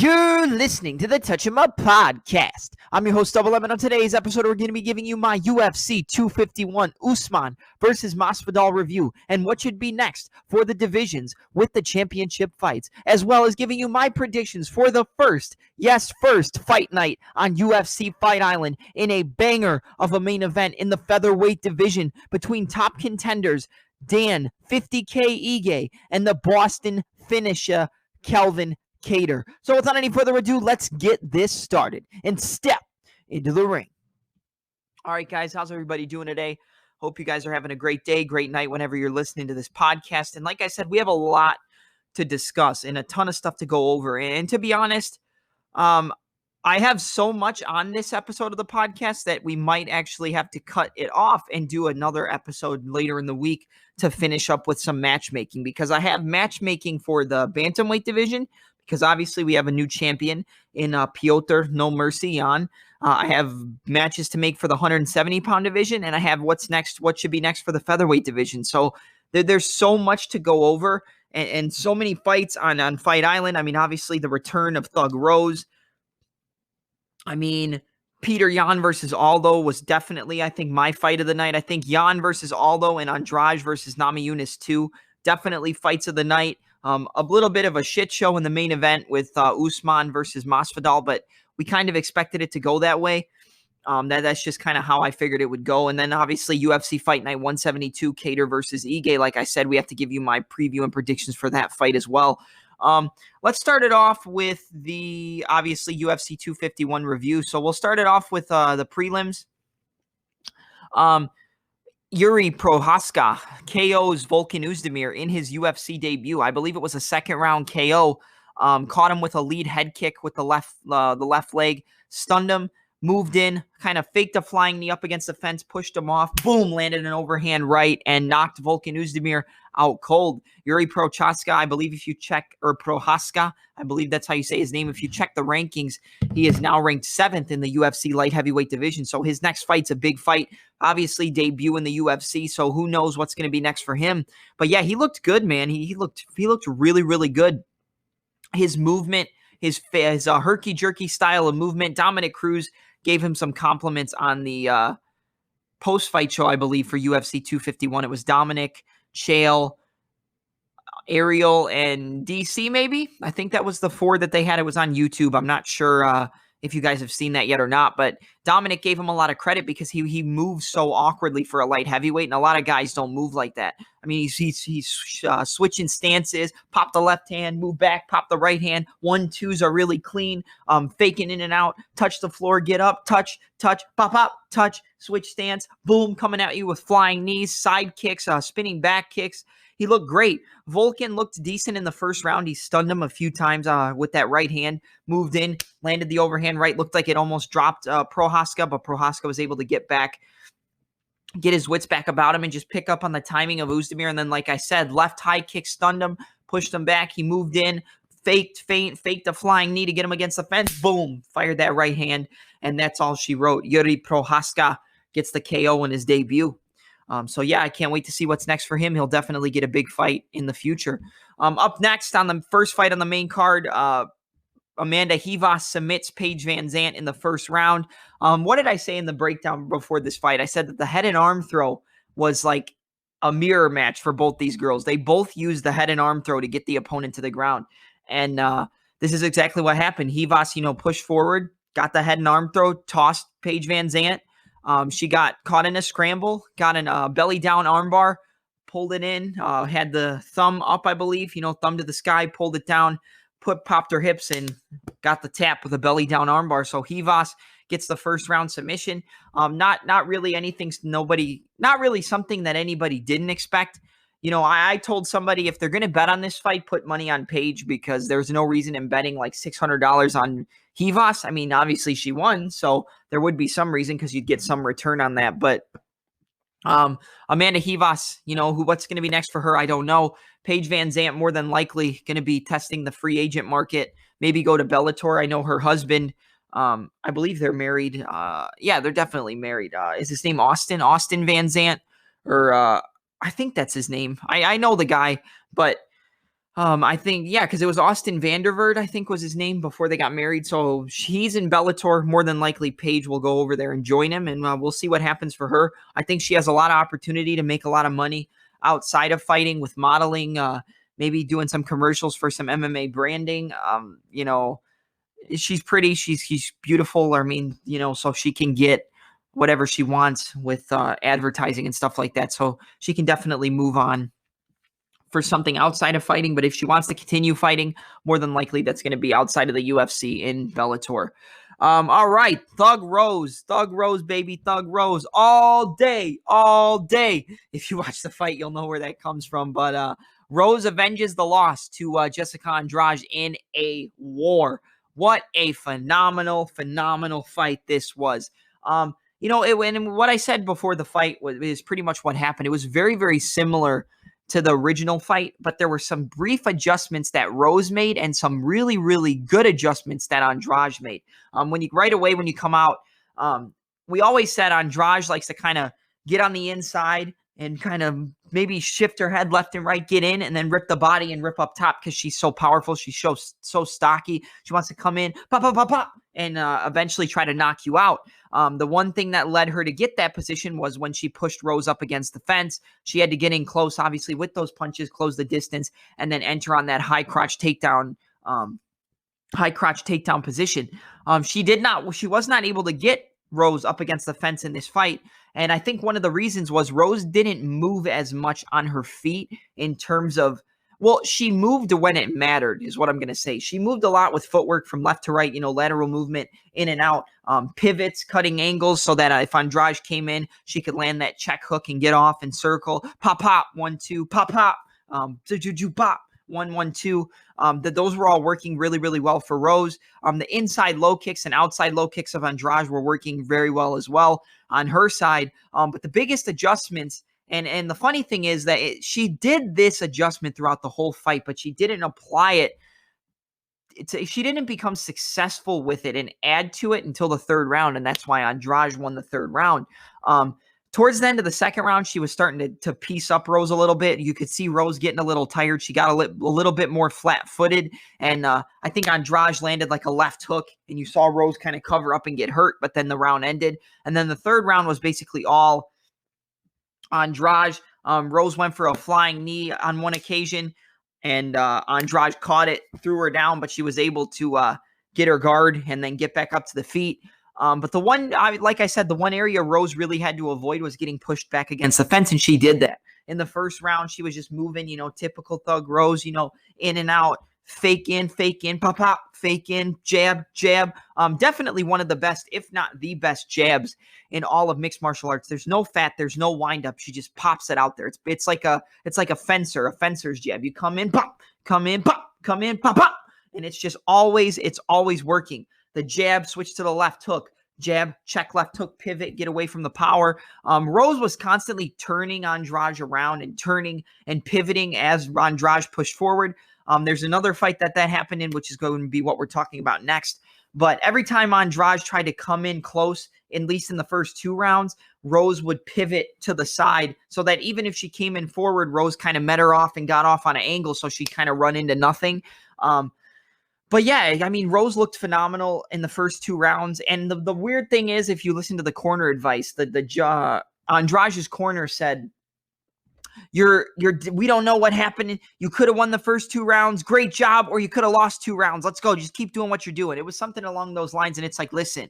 You're listening to the Touch 'em Up podcast. I'm your host, Double M, and on today's episode, we're going to be giving you my UFC 251 Usman versus Masvidal review and what should be next for the divisions with the championship fights, as well as giving you my predictions for the first fight night on UFC Fight Island in a banger of a main event in the featherweight division between top contenders Dan 50K Ige and the Boston finisher Kelvin Kattar. So without any further ado, let's get this started and step into the ring. All right, guys, how's everybody doing today? Hope you guys are having a great day, great night whenever you're listening to this podcast. And like I said, we have a lot to discuss and a ton of stuff to go over. And to be honest, I have so much on this episode of the podcast that we might actually have to cut it off and do another episode later in the week to finish up with some matchmaking, because I have matchmaking for the bantamweight division, because obviously we have a new champion in Piotr No Mercy on. I have matches to make for the 170-pound division, and I have what should be next for the featherweight division. So there's so much to go over and so many fights on Fight Island. I mean, obviously the return of Thug Rose. I mean, Peter Yan versus Aldo was definitely, I think, my fight of the night. I think Yan versus Aldo and Andrade versus Namajunas too, definitely fights of the night. A little bit of a shit show in the main event with Usman versus Masvidal, but we kind of expected it to go that way. That's just kind of how I figured it would go. And then obviously UFC Fight Night 172, Kattar versus Ige. Like I said, we have to give you my preview and predictions for that fight as well. Let's start it off with the, obviously, UFC 251 review. So we'll start it off with the prelims. Yuri Prohaska KOs Volkan Oezdemir in his UFC debut. I believe it was a second-round KO. Caught him with a lead head kick with the left leg, stunned him, moved in, kind of faked a flying knee up against the fence, pushed him off, boom, landed an overhand right, and knocked Volkan Oezdemir out cold. Yuri Prohaska, I believe if you check, or Prohaska, I believe that's how you say his name. If you check the rankings, he is now ranked 7th in the UFC light heavyweight division. So his next fight's a big fight. Obviously, debut in the UFC, so who knows what's going to be next for him. But yeah, he looked good, man. He looked really, really good. His movement, his herky-jerky style of movement, Dominic Cruz gave him some compliments on the post-fight show, I believe, for UFC 251. It was Dominic, Chael, Ariel, and DC, maybe? I think that was the 4 that they had. It was on YouTube. I'm not sure if you guys have seen that yet or not, but Dominic gave him a lot of credit because he moves so awkwardly for a light heavyweight, and a lot of guys don't move like that. I mean, he's switching stances, pop the left hand, move back, pop the right hand. 1-2s are really clean, faking in and out, touch the floor, get up, touch, pop, touch, switch stance, boom, coming at you with flying knees, side kicks, spinning back kicks. He looked great. Volkan looked decent in the first round. He stunned him a few times with that right hand, moved in, landed the overhand right. Looked like it almost dropped Prohaska, but Prohaska was able to get his wits back about him and just pick up on the timing of Oezdemir. And then, like I said, left high kick stunned him, pushed him back. He moved in, faked a flying knee to get him against the fence. Boom, fired that right hand. And that's all she wrote. Yuri Prohaska gets the KO in his debut. So, yeah, I can't wait to see what's next for him. He'll definitely get a big fight in the future. Up next on the first fight on the main card, Amanda Ribas submits Paige Van Zant in the first round. What did I say in the breakdown before this fight? I said that the head and arm throw was like a mirror match for both these girls. They both used the head and arm throw to get the opponent to the ground. And this is exactly what happened. Ribas, pushed forward, got the head and arm throw, tossed Paige Van Zant. She got caught in a scramble, got in a belly down armbar, pulled it in, had the thumb up, I believe, thumb to the sky, pulled it down, popped her hips and got the tap with a belly down armbar. So Ribas gets the first round submission. Not really anything, not really something that anybody didn't expect. I told somebody if they're going to bet on this fight, put money on Paige, because there's no reason in betting like $600 on Ribas. I mean, obviously she won, so there would be some reason because you'd get some return on that. But Amanda Ribas, what's going to be next for her, I don't know. Paige Van Zant more than likely going to be testing the free agent market, maybe go to Bellator. I know her husband, I believe they're married. Yeah, they're definitely married. Is his name Austin Van Zant? Or I think that's his name. I know the guy, but I think, yeah, because it was Austin Vandervert, I think was his name before they got married. So he's in Bellator. More than likely, Paige will go over there and join him, and we'll see what happens for her. I think she has a lot of opportunity to make a lot of money outside of fighting with modeling, maybe doing some commercials for some MMA branding. She's pretty, she's beautiful. I mean, so she can get whatever she wants with advertising and stuff like that. So she can definitely move on for something outside of fighting, but if she wants to continue fighting, more than likely that's going to be outside of the UFC in Bellator. All right, Thug Rose, baby, Thug Rose, all day, all day. If you watch the fight, you'll know where that comes from. But Rose avenges the loss to Jessica Andrade in a war. What a phenomenal, phenomenal fight this was. And what I said before the fight is pretty much what happened. It was very, very similar to the original fight, but there were some brief adjustments that Rose made and some really, really good adjustments that Andrade made. Right away when you come out, we always said Andrade likes to kind of get on the inside and kind of maybe shift her head left and right, get in, and then rip the body and rip up top because she's so powerful. She's so stocky. She wants to come in, pop, pop, pop, pop, and eventually try to knock you out. The one thing that led her to get that position was when she pushed Rose up against the fence. She had to get in close, obviously, with those punches, close the distance, and then enter on that high crotch takedown position. She was not able to get Rose up against the fence in this fight. And I think one of the reasons was Rose didn't move as much on her feet in terms of, well, she moved when it mattered, is what I'm going to say. She moved a lot with footwork from left to right, lateral movement in and out, pivots, cutting angles, so that if Andrade came in, she could land that check hook and get off and circle. Pop, pop, 1-2, pop, pop, pop. 1-1-2. Those were all working really, really well for Rose. The inside low kicks and outside low kicks of Andrade were working very well as well on her side. But the biggest adjustments, and the funny thing is that she did this adjustment throughout the whole fight, but she didn't apply it. She didn't become successful with it and add to it until the third round, and that's why Andrade won the third round. Towards the end of the second round, she was starting to piece up Rose a little bit. You could see Rose getting a little tired. She got a little bit more flat-footed, and I think Andrade landed like a left hook, and you saw Rose kind of cover up and get hurt, but then the round ended. And then the third round was basically all Andrade. Rose went for a flying knee on one occasion, and Andrade caught it, threw her down, but she was able to get her guard and then get back up to the feet. But like I said, the one area Rose really had to avoid was getting pushed back against the fence, and she did that. In the first round, she was just moving, typical Thug Rose, in and out, fake in, pop, pop, fake in, jab, jab. Definitely one of the best, if not the best jabs in all of mixed martial arts. There's no fat, there's no wind up. She just pops it out there. It's like a fencer's jab. You come in, pop, come in, pop, come in, pop, pop. And it's always working. The jab, switch to the left hook, jab, check left hook, pivot, get away from the power. Rose was constantly turning Andrade around and turning and pivoting as Andrade pushed forward. There's another fight that happened in, which is going to be what we're talking about next. But every time Andrade tried to come in close, at least in the first two rounds, Rose would pivot to the side so that even if she came in forward, Rose kind of met her off and got off on an angle, so she'd kind of run into nothing. But yeah, I mean, Rose looked phenomenal in the first two rounds. And the weird thing is, if you listen to the corner advice, Andrade's corner said, we don't know what happened. You could have won the first two rounds. Great job. Or you could have lost 2 rounds. Let's go. Just keep doing what you're doing. It was something along those lines. And it's like, listen,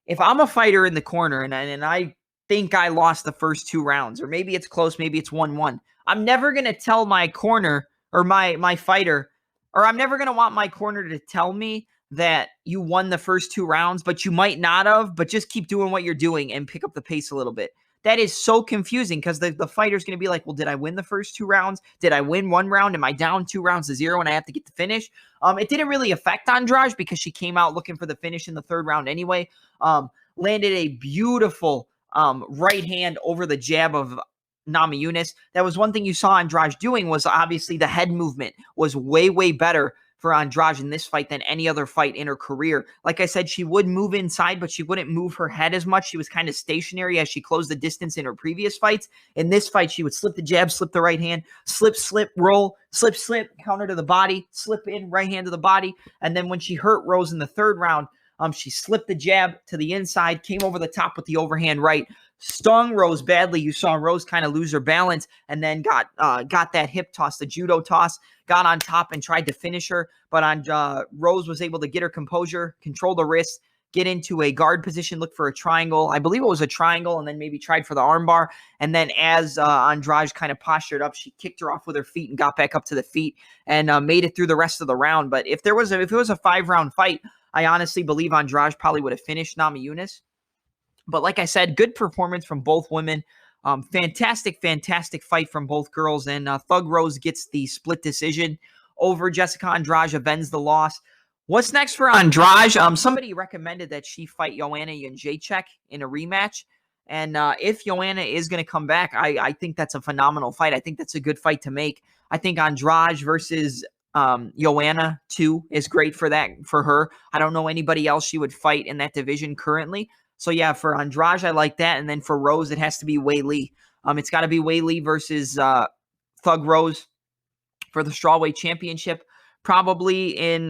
if I'm a fighter in the corner and I think I lost the first 2 rounds, or maybe it's close, maybe it's 1-1, I'm never going to tell my corner or my fighter, or I'm never going to want my corner to tell me that you won the first 2 rounds, but you might not have, but just keep doing what you're doing and pick up the pace a little bit. That is so confusing because the fighter's going to be like, well, did I win the first 2 rounds? Did I win 1 round? Am I down 2 rounds to 0 and I have to get the finish? It didn't really affect Andrade because she came out looking for the finish in the third round anyway. Landed a beautiful right hand over the jab of Namajunas. That was one thing you saw Andrade doing, was obviously the head movement was way, way better for Andrade in this fight than any other fight in her career. Like I said, she would move inside, but she wouldn't move her head as much. She was kind of stationary as she closed the distance in her previous fights. In this fight, she would slip the jab, slip the right hand, slip, roll, slip, counter to the body, slip in, right hand to the body. And then when she hurt Rose in the third round, she slipped the jab to the inside, came over the top with the overhand right, stung Rose badly. You saw Rose kind of lose her balance and then got that hip toss, the judo toss, got on top and tried to finish her. But Rose was able to get her composure, control the wrist, get into a guard position, look for a triangle. I believe it was a triangle, and then maybe tried for the armbar. And then as Andrade kind of postured up, she kicked her off with her feet and got back up to the feet and made it through the rest of the round. But if it was a 5-round fight, I honestly believe Andrade probably would have finished Namajunas. But like I said, good performance from both women. Fantastic fight from both girls. And Thug Rose gets the split decision over Jessica Andrade, avenge the loss. What's next for Andrade? Somebody recommended that she fight Joanna Jędrzejczyk in a rematch. And if Joanna is going to come back, I think that's a phenomenal fight. I think that's a good fight to make. I think Andrade versus Joanna too is great for her. I don't know anybody else she would fight in that division currently. So yeah, for Andrade, I like that. And then for Rose, it has to be Wei Li. It's got to be Wei Li versus Thug Rose for the strawweight championship. Probably in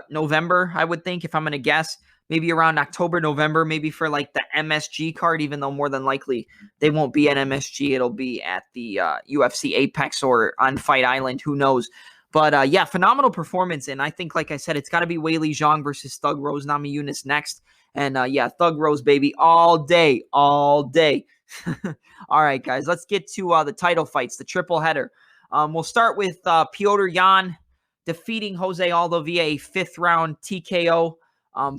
November, I would think, if I'm going to guess. Maybe around October, November, maybe for like the MSG card, even though more than likely they won't be at MSG. It'll be at the UFC Apex or on Fight Island. Who knows? But yeah, phenomenal performance. And I think, like I said, it's got to be Weili Zhang versus Thug Rose Namajunas next. And yeah, Thug Rose, baby, all day, all day. All right, guys, let's get to the title fights, the triple header. We'll start with Petr Yan defeating Jose Aldo via a 5th-round TKO.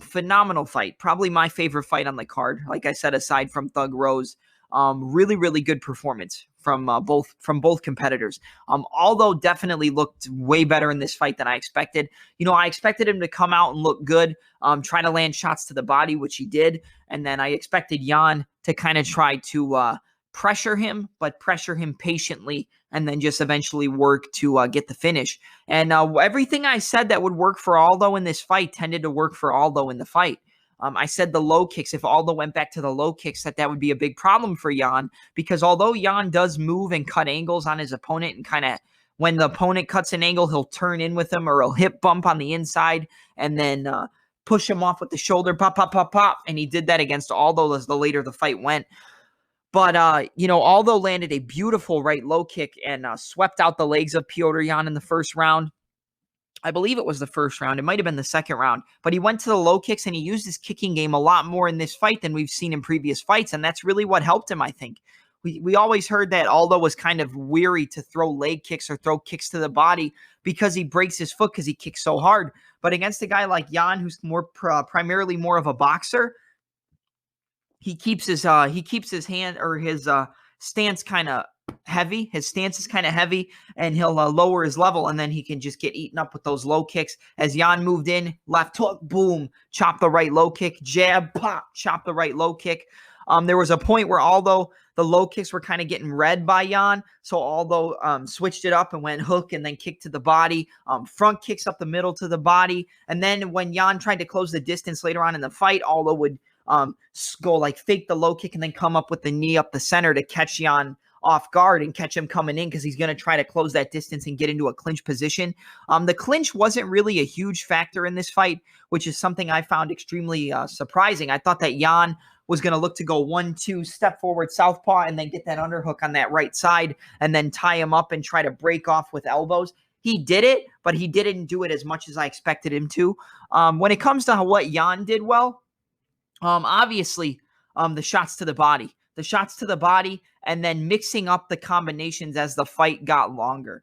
Phenomenal fight. Probably my favorite fight on the card. Like I said, aside from Thug Rose. Really good performance from both competitors. Aldo definitely looked way better in this fight than I expected. You know, I expected him to come out and look good, try to land shots to the body, which he did. And then I expected Yan to kind of try to pressure him, but pressure him patiently, and then just eventually work to get the finish. And everything I said that would work for Aldo in this fight tended to work for Aldo in the fight. I said the low kicks, if Aldo went back to the low kicks, that would be a big problem for Yan, because although Yan does move and cut angles on his opponent, and kind of when the opponent cuts an angle, he'll turn in with him, or he'll hip bump on the inside and then push him off with the shoulder, pop, pop, pop, pop. And he did that against Aldo as the later the fight went. But, you know, Aldo landed a beautiful right low kick and swept out the legs of Petr Yan in the first round. I believe it was the first round. It might have been the second round. But he went to the low kicks and he used his kicking game a lot more in this fight than we've seen in previous fights. And that's really what helped him, I think. We always heard that Aldo was kind of weary to throw leg kicks or throw kicks to the body because he breaks his foot because he kicks so hard. But against a guy like Yan, who's more primarily more of a boxer, he keeps his hand or his stance kind of heavy. His stance is kind of heavy, and he'll lower his level, and then he can just get eaten up with those low kicks. As Yan moved in, left hook, boom, chop the right low kick, jab, pop, chop the right low kick. There was a point where Aldo, the low kicks were kind of getting read by Yan, so Aldo switched it up and went hook and then kick to the body, front kicks up the middle to the body, and then when Yan tried to close the distance later on in the fight, Aldo would go like fake the low kick and then come up with the knee up the center to catch Yan off guard and catch him coming in, because he's going to try to close that distance and get into a clinch position. The clinch wasn't really a huge factor in this fight, which is something I found extremely surprising. I thought that Yan was going to look to go 1-2, step forward, southpaw, and then get that underhook on that right side and then tie him up and try to break off with elbows. He did it, but he didn't do it as much as I expected him to. When it comes to what Yan did well, obviously, the shots to the body. The shots to the body, and then mixing up the combinations as the fight got longer.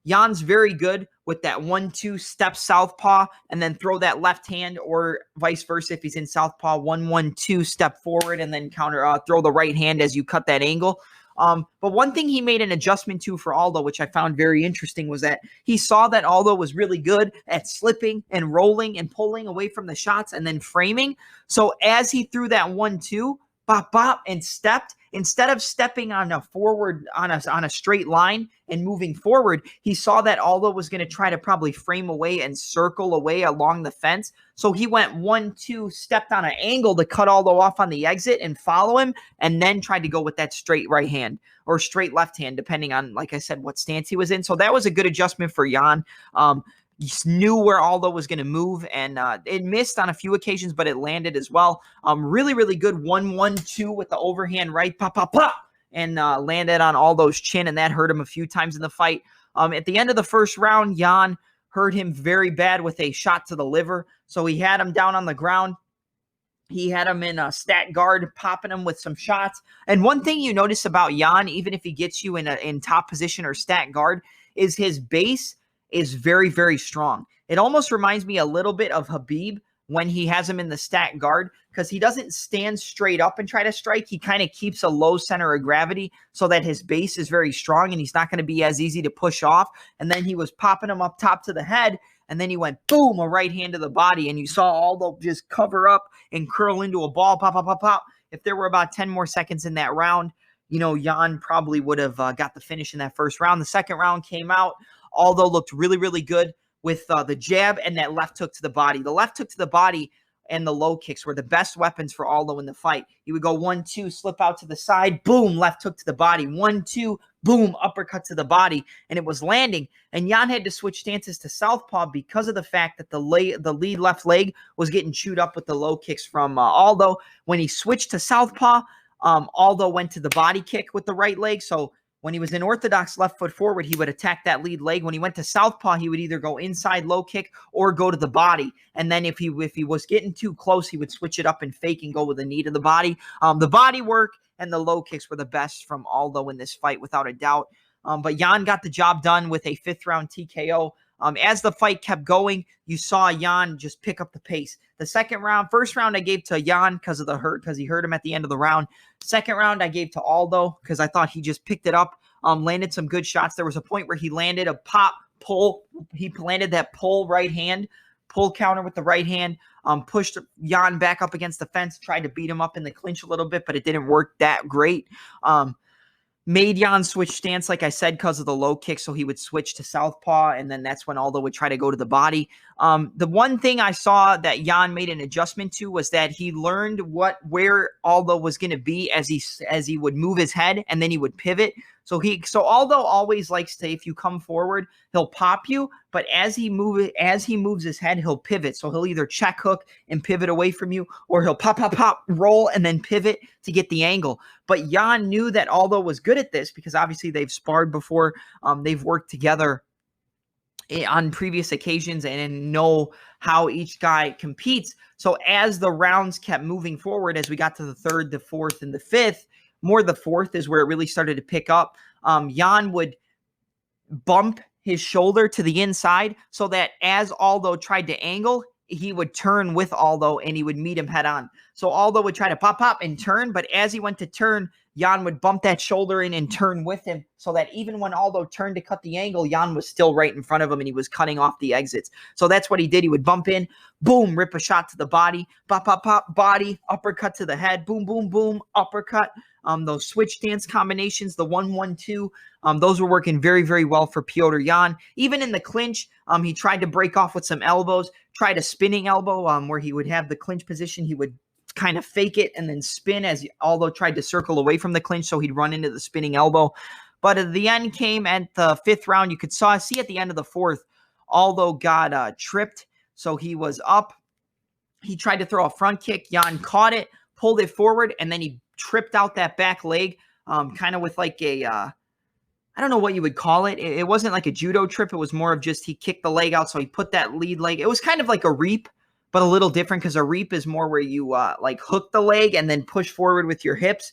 Jan's very good with that 1-2 step southpaw, and then throw that left hand, or vice versa if he's in southpaw, 1-1-2 step forward, and then counter throw the right hand as you cut that angle. But one thing he made an adjustment to for Aldo, which I found very interesting, was that he saw that Aldo was really good at slipping and rolling and pulling away from the shots and then framing. So as he threw that 1-2, bop, bop, and stepped, instead of stepping on a forward on a straight line and moving forward, he saw that Aldo was going to try to probably frame away and circle away along the fence. So he went 1-2, stepped on an angle to cut Aldo off on the exit and follow him, and then tried to go with that straight right hand or straight left hand, depending on, like I said, what stance he was in. So that was a good adjustment for Jan. He knew where Aldo was going to move, and it missed on a few occasions, but it landed as well. Really, really good 1-1-2 with the overhand right, pop, pop, pop, and landed on Aldo's chin, and that hurt him a few times in the fight. At the end of the first round, Jan hurt him very bad with a shot to the liver, so he had him down on the ground. He had him in a stat guard, popping him with some shots. And one thing you notice about Jan, even if he gets you in top position or stat guard, is his base is very, very strong. It almost reminds me a little bit of Khabib when he has him in the stat guard, because he doesn't stand straight up and try to strike. He kind of keeps a low center of gravity so that his base is very strong and he's not going to be as easy to push off. And then he was popping him up top to the head, and then he went, boom, a right hand to the body, and you saw Aldo just cover up and curl into a ball, pop, pop, pop, pop. If there were about 10 more seconds in that round, Jan probably would have got the finish in that first round. The second round came out. Aldo looked really, really good with the jab and that left hook to the body. The left hook to the body and the low kicks were the best weapons for Aldo in the fight. He would go 1-2, slip out to the side, boom, left hook to the body, 1-2, boom, uppercut to the body, and it was landing. And Jan had to switch stances to southpaw because of the fact that the lead left leg was getting chewed up with the low kicks from Aldo. When he switched to southpaw, Aldo went to the body kick with the right leg. So when he was in orthodox left foot forward, he would attack that lead leg. When he went to southpaw, he would either go inside low kick or go to the body. And then if he was getting too close, he would switch it up and fake and go with a knee to the body. The body work and the low kicks were the best from Aldo in this fight, without a doubt. But Jan got the job done with a 5th round TKO. As the fight kept going, you saw Jan just pick up the pace. The first round I gave to Jan because of the hurt, because he hurt him at the end of the round. Second round I gave to Aldo because I thought he just picked it up, landed some good shots. There was a point where he landed a pop, pull. He landed that pull counter with the right hand, pushed Jan back up against the fence, tried to beat him up in the clinch a little bit, but it didn't work that great. Made Jan switch stance, like I said, because of the low kick, so he would switch to southpaw, and then that's when Aldo would try to go to the body. The one thing I saw that Jan made an adjustment to was that he learned where Aldo was going to be as he would move his head, and then he would pivot. So Aldo always likes to, if you come forward, he'll pop you, but as he moves his head, he'll pivot. So he'll either check hook and pivot away from you, or he'll pop, pop, pop, roll, and then pivot to get the angle. But Jan knew that Aldo was good at this because obviously they've sparred before. They've worked together on previous occasions and know how each guy competes. So as the rounds kept moving forward, as we got to the 3rd, the 4th, and the 5th, more the 4th is where it really started to pick up. Jan would bump his shoulder to the inside so that as Aldo tried to angle, he would turn with Aldo and he would meet him head on. So Aldo would try to pop and turn, but as he went to turn, Jan would bump that shoulder in and turn with him so that even when Aldo turned to cut the angle, Jan was still right in front of him and he was cutting off the exits. So that's what he did. He would bump in, boom, rip a shot to the body, pop, pop, pop, body, uppercut to the head, boom, boom, boom, uppercut. Those switch stance combinations, the 1-1-2, those were working very, very well for Petr Yan. Even in the clinch, he tried to break off with some elbows, tried a spinning elbow where he would have the clinch position. He would kind of fake it and then spin as Aldo tried to circle away from the clinch, so he'd run into the spinning elbow. But at the end came at the 5th round. You could see at the end of the 4th, Aldo got tripped, so he was up. He tried to throw a front kick. Jan caught it, pulled it forward, and then he tripped out that back leg, kind of with like a, I don't know what you would call it. It wasn't like a judo trip. It was more of just he kicked the leg out, so he put that lead leg. It was kind of like a reap, but a little different because a reap is more where you like hook the leg and then push forward with your hips.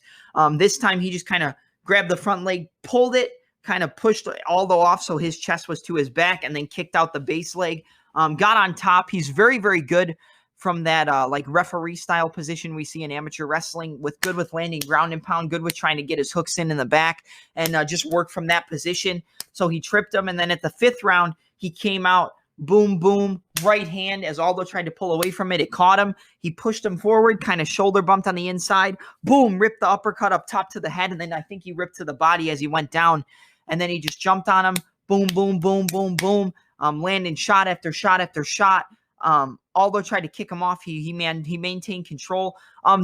This time he just kind of grabbed the front leg, pulled it, kind of pushed Aldo off so his chest was to his back, and then kicked out the base leg. Got on top. He's very, very good from that like referee style position we see in amateur wrestling, good with landing ground and pound, good with trying to get his hooks in the back, and just work from that position. So he tripped him, and then at the 5th round, he came out Boom, boom, right hand as Aldo tried to pull away from it. It caught him. He pushed him forward, kind of shoulder bumped on the inside. Boom, ripped the uppercut up top to the head, and then I think he ripped to the body as he went down. And then he just jumped on him. Boom, boom, boom, boom, boom. Landing shot after shot after shot. Aldo tried to kick him off. He maintained control.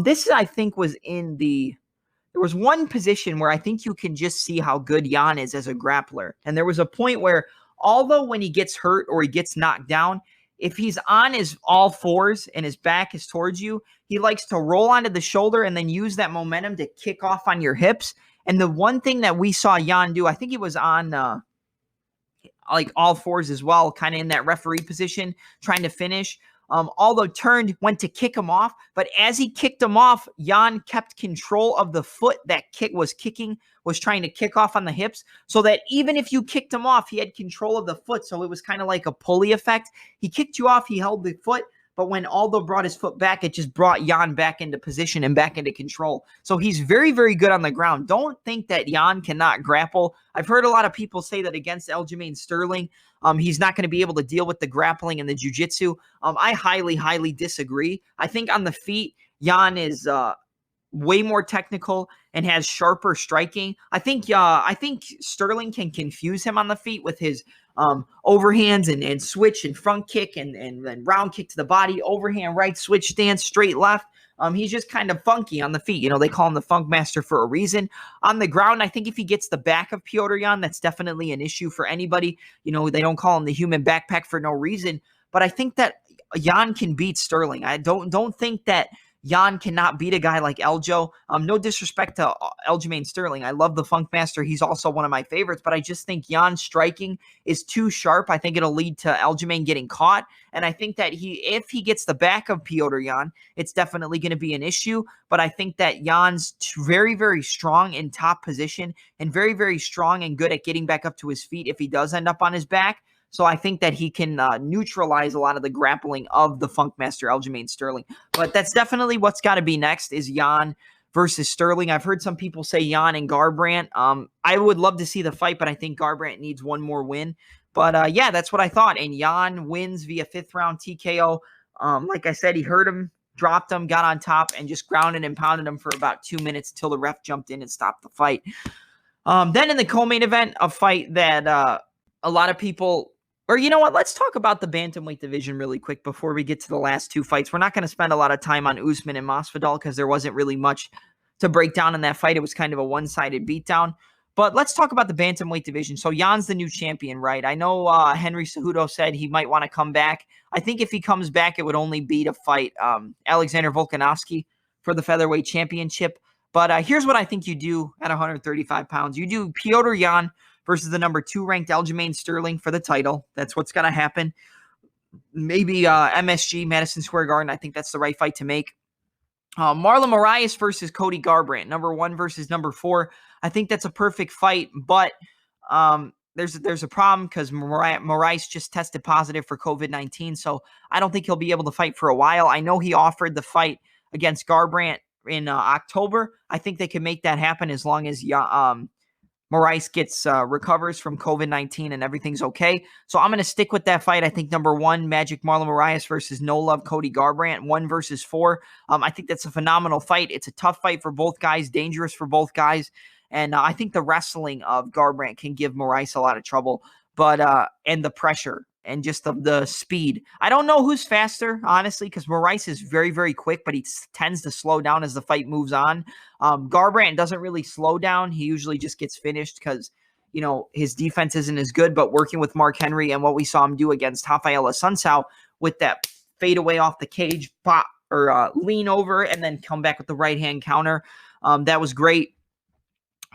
This I think was in the. There was one position where I think you can just see how good Jan is as a grappler. And there was a point where, although when he gets hurt or he gets knocked down, if he's on his all fours and his back is towards you, he likes to roll onto the shoulder and then use that momentum to kick off on your hips. And the one thing that we saw Jan do, I think he was on like all fours as well, kind of in that referee position, trying to finish. Aldo turned, went to kick him off, but as he kicked him off, Jan kept control of the foot that was trying to kick off on the hips, so that even if you kicked him off, he had control of the foot, so it was kind of like a pulley effect. He kicked you off, he held the foot, but when Aldo brought his foot back, it just brought Jan back into position and back into control. So he's very, very good on the ground. Don't think that Jan cannot grapple. I've heard a lot of people say that against Aljamain Sterling, he's not going to be able to deal with the grappling and the jiu-jitsu. I highly, highly disagree. I think on the feet, Jan is way more technical and has sharper striking. I think Sterling can confuse him on the feet with his overhands and switch and front kick and round kick to the body, overhand right, switch stance, straight left. He's just kind of funky on the feet. You know, they call him the Funk Master for a reason. On the ground, I think if he gets the back of Piotr Jan, that's definitely an issue for anybody. You know, they don't call him the human backpack for no reason. But I think that Jan can beat Sterling. I don't think that Jan cannot beat a guy like Eljo. No disrespect to Aljamain Sterling. I love the Funk Master. He's also one of my favorites, but I just think Jan's striking is too sharp. I think it'll lead to Aljamain getting caught. And I think that if he gets the back of Piotr Jan, it's definitely going to be an issue. But I think that Jan's very, very strong in top position and very, very strong and good at getting back up to his feet if he does end up on his back. So I think that he can neutralize a lot of the grappling of the Funk Master Aljamain Sterling. But that's definitely what's got to be next is Jan versus Sterling. I've heard some people say Jan and Garbrandt. I would love to see the fight, but I think Garbrandt needs one more win. But yeah, that's what I thought. And Jan wins via 5th round TKO. Like I said, he hurt him, dropped him, got on top, and just grounded and pounded him for about 2 minutes until the ref jumped in and stopped the fight. Then in the co-main event, a fight that a lot of people... Or you know what? Let's talk about the bantamweight division really quick before we get to the last two fights. We're not going to spend a lot of time on Usman and Masvidal because there wasn't really much to break down in that fight. It was kind of a one-sided beatdown. But let's talk about the bantamweight division. So Jan's the new champion, right? I know Henry Cejudo said he might want to come back. I think if he comes back, it would only be to fight Alexander Volkanovski for the featherweight championship. But here's what I think you do at 135 pounds. You do Piotr Jan versus the number 2 ranked Aljamain Sterling for the title. That's what's going to happen. Maybe MSG, Madison Square Garden. I think that's the right fight to make. Marlon Moraes versus Cody Garbrandt, number 1 versus number 4. I think that's a perfect fight, but there's a problem because Moraes just tested positive for COVID-19, so I don't think he'll be able to fight for a while. I know he offered the fight against Garbrandt in October. I think they can make that happen as long as Moraes recovers from COVID-19 and everything's okay. So I'm going to stick with that fight. I think number 1, Magic Marlon Moraes versus No Love Cody Garbrandt, 1 versus 4. I think that's a phenomenal fight. It's a tough fight for both guys, dangerous for both guys. And I think the wrestling of Garbrandt can give Moraes a lot of trouble, but and the pressure and just the speed. I don't know who's faster, honestly, because Moraes is very, very quick, but he tends to slow down as the fight moves on. Garbrandt doesn't really slow down. He usually just gets finished because, you know, his defense isn't as good, but working with Mark Henry and what we saw him do against Rafael Assunção with that fade away off the cage, pop, or lean over and then come back with the right-hand counter, that was great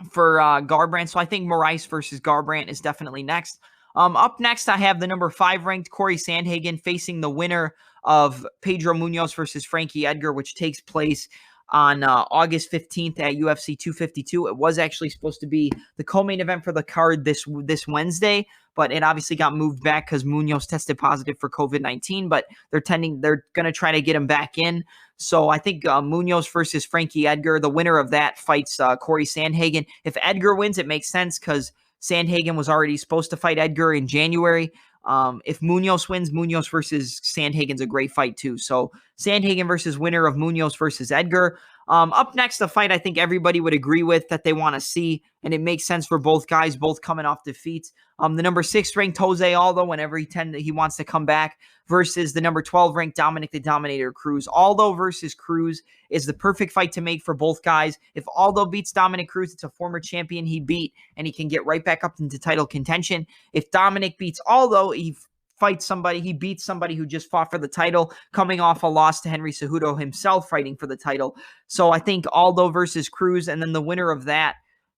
for Garbrandt. So I think Moraes versus Garbrandt is definitely next. Up next, I have the number 5 ranked Corey Sandhagen facing the winner of Pedro Munoz versus Frankie Edgar, which takes place on August 15th at UFC 252. It was actually supposed to be the co-main event for the card this Wednesday, but it obviously got moved back because Munoz tested positive for COVID-19, but they're going to try to get him back in. So I think Munoz versus Frankie Edgar, the winner of that fights Corey Sandhagen. If Edgar wins, it makes sense because Sandhagen was already supposed to fight Edgar in January. If Munoz wins, Munoz versus Sandhagen's a great fight too. So Sandhagen versus winner of Munoz versus Edgar. Up next, a fight I think everybody would agree with that they want to see, and it makes sense for both guys, both coming off defeats. The number 6 ranked Jose Aldo, whenever he wants to come back, versus the number 12 ranked Dominic the Dominator Cruz. Aldo versus Cruz is the perfect fight to make for both guys. If Aldo beats Dominic Cruz, it's a former champion he beat, and he can get right back up into title contention. If Dominic beats Aldo, he beats somebody who just fought for the title, coming off a loss to Henry Cejudo himself, fighting for the title. So I think Aldo versus Cruz, and then the winner of that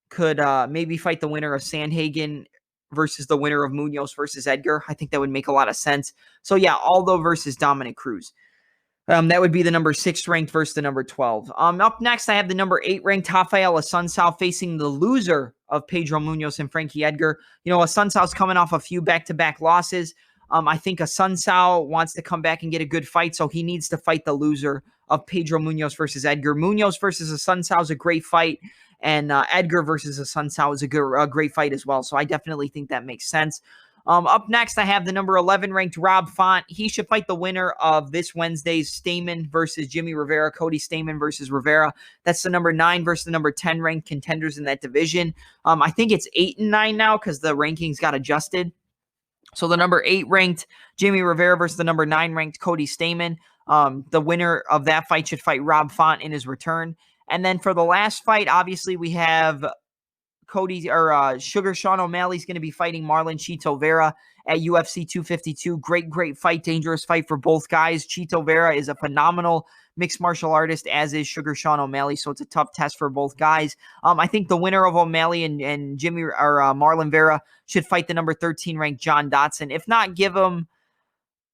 could maybe fight the winner of Sandhagen versus the winner of Munoz versus Edgar. I think that would make a lot of sense. So yeah, Aldo versus Dominic Cruz. That would be the number 6 ranked versus the number 12. Up next, I have the number 8 ranked Rafael Assunção facing the loser of Pedro Munoz and Frankie Edgar. You know, Assunção's coming off a few back-to-back losses. I think Assunção wants to come back and get a good fight, so he needs to fight the loser of Pedro Munoz versus Edgar. Munoz versus Assunção is a great fight, and Edgar versus Assunção is a great fight as well. So I definitely think that makes sense. Up next, I have the number 11 ranked Rob Font. He should fight the winner of this Wednesday's Stamen versus Jimmy Rivera, Cody Stamen versus Rivera. That's the number 9 versus the number 10 ranked contenders in that division. I think it's 8 and 9 now because the rankings got adjusted. So the number 8 ranked Jimmy Rivera versus the number 9 ranked Cody Stamen. The winner of that fight should fight Rob Font in his return. And then for the last fight, obviously we have Sugar Sean O'Malley's going to be fighting Marlon Chito Vera at UFC 252. Great fight, dangerous fight for both guys. Chito Vera is a phenomenal mixed martial artist, as is Sugar Sean O'Malley, so it's a tough test for both guys. I think the winner of O'Malley and Jimmy or Marlon Vera should fight the number 13 ranked John Dotson. If not, give him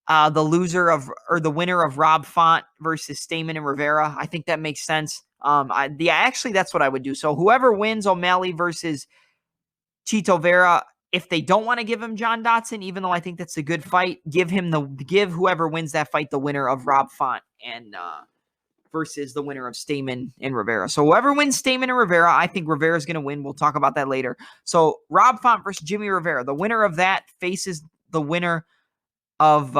the loser of or the winner of Rob Font versus Stamen and Rivera. I think that makes sense. Actually, that's what I would do. So whoever wins O'Malley versus Chito Vera, if they don't want to give him John Dotson, even though I think that's a good fight, give whoever wins that fight the winner of Rob Font and versus the winner of Stamen and Rivera. So whoever wins Stamen and Rivera, I think Rivera's going to win. We'll talk about that later. So Rob Font versus Jimmy Rivera. The winner of that faces the winner of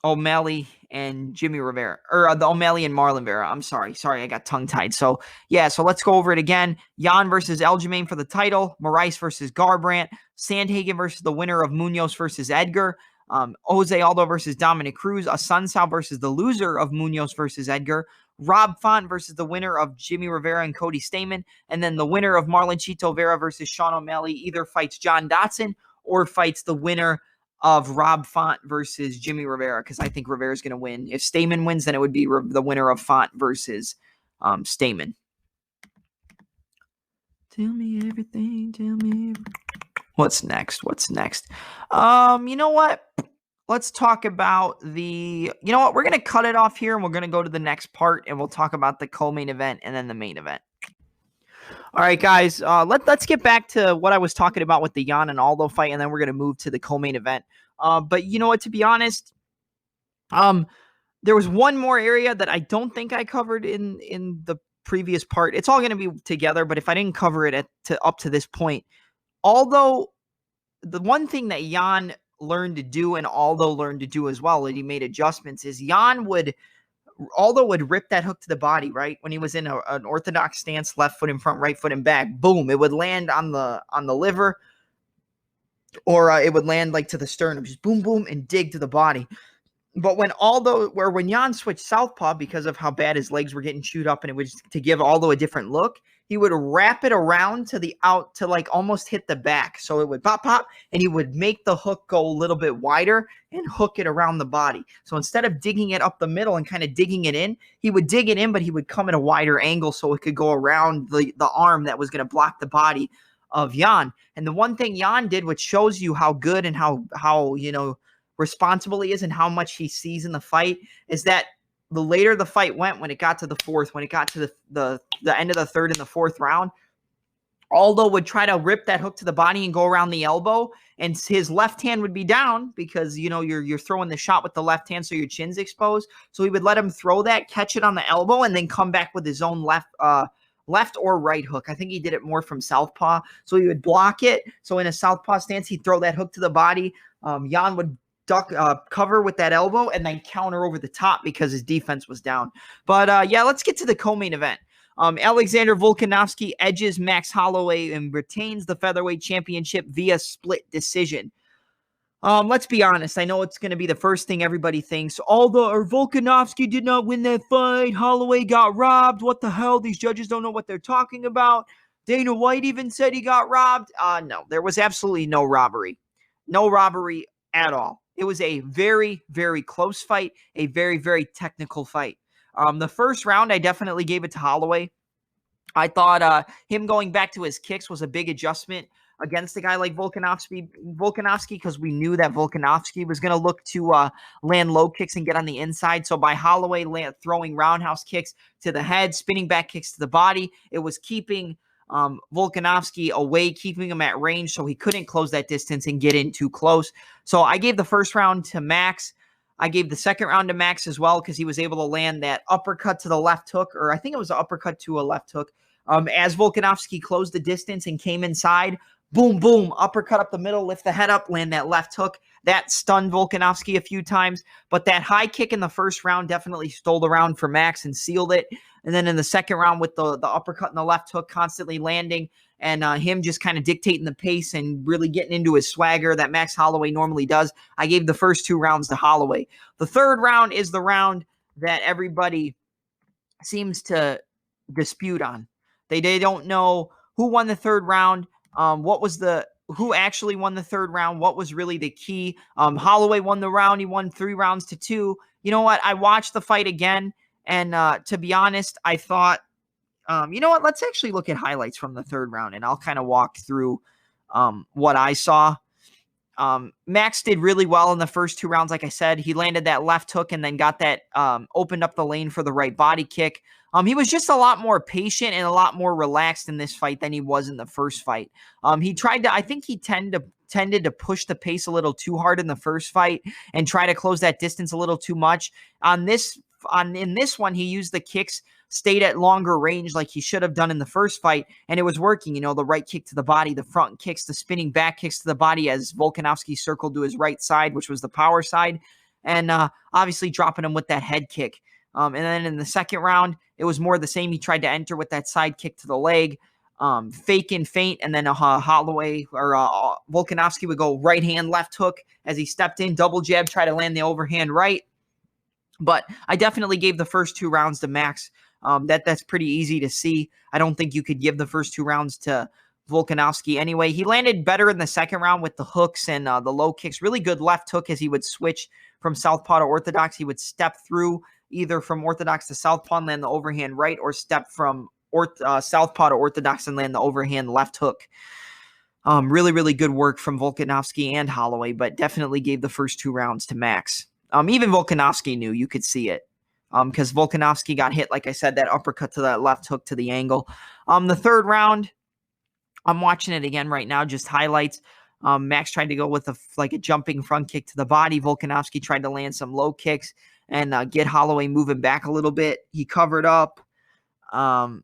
O'Malley and Jimmy Rivera, or the O'Malley and Marlon Vera. I'm sorry, I got tongue-tied. So, yeah, so let's go over it again. Jan versus Aljamain for the title. Moraes versus Garbrandt. Sandhagen versus the winner of Munoz versus Edgar. Jose Aldo versus Dominic Cruz. Assunção versus the loser of Munoz versus Edgar. Rob Font versus the winner of Jimmy Rivera and Cody Stamen. And then the winner of Marlon Chito Vera versus Sean O'Malley either fights John Dotson or fights the winner of Rob Font versus Jimmy Rivera, because I think Rivera's going to win. If Stamen wins, then it would be the winner of Font versus Stamen. Tell me everything. Tell me. What's next? You know what? Let's talk about you know what? We're going to cut it off here, and we're going to go to the next part, and we'll talk about the co-main event and then the main event. All right, guys, let's get back to what I was talking about with the Jan and Aldo fight, and then we're going to move to the co-main event. But you know what, to be honest, there was one more area that I don't think I covered in the previous part. It's all going to be together, but if I didn't cover it up to this point, Aldo, the one thing that Jan learned to do and Aldo learned to do as well, and he made adjustments, is Aldo would rip that hook to the body, right? When he was in an orthodox stance, left foot in front, right foot in back, boom, it would land on the liver, or it would land like to the sternum, just boom, boom, and dig to the body. But when Jan switched southpaw because of how bad his legs were getting chewed up, and it was to give Aldo a different look, he would wrap it around to like almost hit the back. So it would pop, and he would make the hook go a little bit wider and hook it around the body. So instead of digging it up the middle and kind of digging it in, he would dig it in, but he would come at a wider angle so it could go around the arm that was going to block the body of Jan. And the one thing Jan did, which shows you how good and how responsible he is and how much he sees in the fight, is that the later the fight went, when it got to the fourth, when it got to the end of the third and the fourth round, Aldo would try to rip that hook to the body and go around the elbow, and his left hand would be down because, you're throwing the shot with the left hand, so your chin's exposed. So he would let him throw that, catch it on the elbow, and then come back with his own left left or right hook. I think he did it more from southpaw. So he would block it. So in a southpaw stance, he'd throw that hook to the body. Jan would duck, cover with that elbow, and then counter over the top because his defense was down. But yeah, let's get to the co-main event. Alexander Volkanovski edges Max Holloway and retains the featherweight championship via split decision. Let's be honest. I know it's going to be the first thing everybody thinks. Aldo or Volkanovski did not win that fight. Holloway got robbed. What the hell? These judges don't know what they're talking about. Dana White even said he got robbed. No, there was absolutely no robbery. No robbery at all. It was a very, very close fight, a very, very technical fight. The first round, I definitely gave it to Holloway. I thought him going back to his kicks was a big adjustment against a guy like Volkanovski, because we knew that Volkanovski was going to look to land low kicks and get on the inside. So by Holloway throwing roundhouse kicks to the head, spinning back kicks to the body, it was keeping Volkanovski away, keeping him at range so he couldn't close that distance and get in too close. So I gave the first round to Max. I gave the second round to Max as well because he was able to land that uppercut to the left hook, or I think it was an uppercut to a left hook. As Volkanovski closed the distance and came inside, boom, boom, uppercut up the middle, lift the head up, land that left hook. That stunned Volkanovski a few times, but that high kick in the first round definitely stole the round for Max and sealed it. And then in the second round with the uppercut and the left hook constantly landing and him just kind of dictating the pace and really getting into his swagger that Max Holloway normally does, I gave the first two rounds to Holloway. The third round is the round that everybody seems to dispute on. They don't know who won the third round. Who actually won the third round? What was really the key? Holloway won the round. He won 3 rounds to 2. You know what? I watched the fight again, and to be honest, I thought, you know what? Let's actually look at highlights from the third round, and I'll kind of walk through what I saw. Max did really well in the first 2 rounds. Like I said, he landed that left hook and then got that opened up the lane for the right body kick. He was just a lot more patient and a lot more relaxed in this fight than he was in the first fight. He tried to, I think he tended to push the pace a little too hard in the first fight and try to close that distance a little too much. In this one, he used the kicks, stayed at longer range like he should have done in the first fight, and it was working. You know, the right kick to the body, the front kicks, the spinning back kicks to the body as Volkanovski circled to his right side, which was the power side, and obviously dropping him with that head kick. And then in the second round, it was more the same. He tried to enter with that side kick to the leg, fake and feint, and then Holloway or Volkanovski would go right hand, left hook as he stepped in, double jab, try to land the overhand right. But I definitely gave the first 2 rounds to Max. That's pretty easy to see. I don't think you could give the first 2 rounds to Volkanovski anyway. He landed better in the second round with the hooks and the low kicks. Really good left hook as he would switch from southpaw to orthodox. He would step through either from orthodox to southpaw and land the overhand right, or step from southpaw to orthodox and land the overhand left hook. Really, really good work from Volkanovski and Holloway, but definitely gave the first 2 rounds to Max. Even Volkanovski knew, you could see it. Because Volkanovski got hit, like I said, that uppercut to that left hook to the angle. The third round, I'm watching it again right now, just highlights. Max tried to go with a jumping front kick to the body. Volkanovski tried to land some low kicks and get Holloway moving back a little bit. He covered up. Came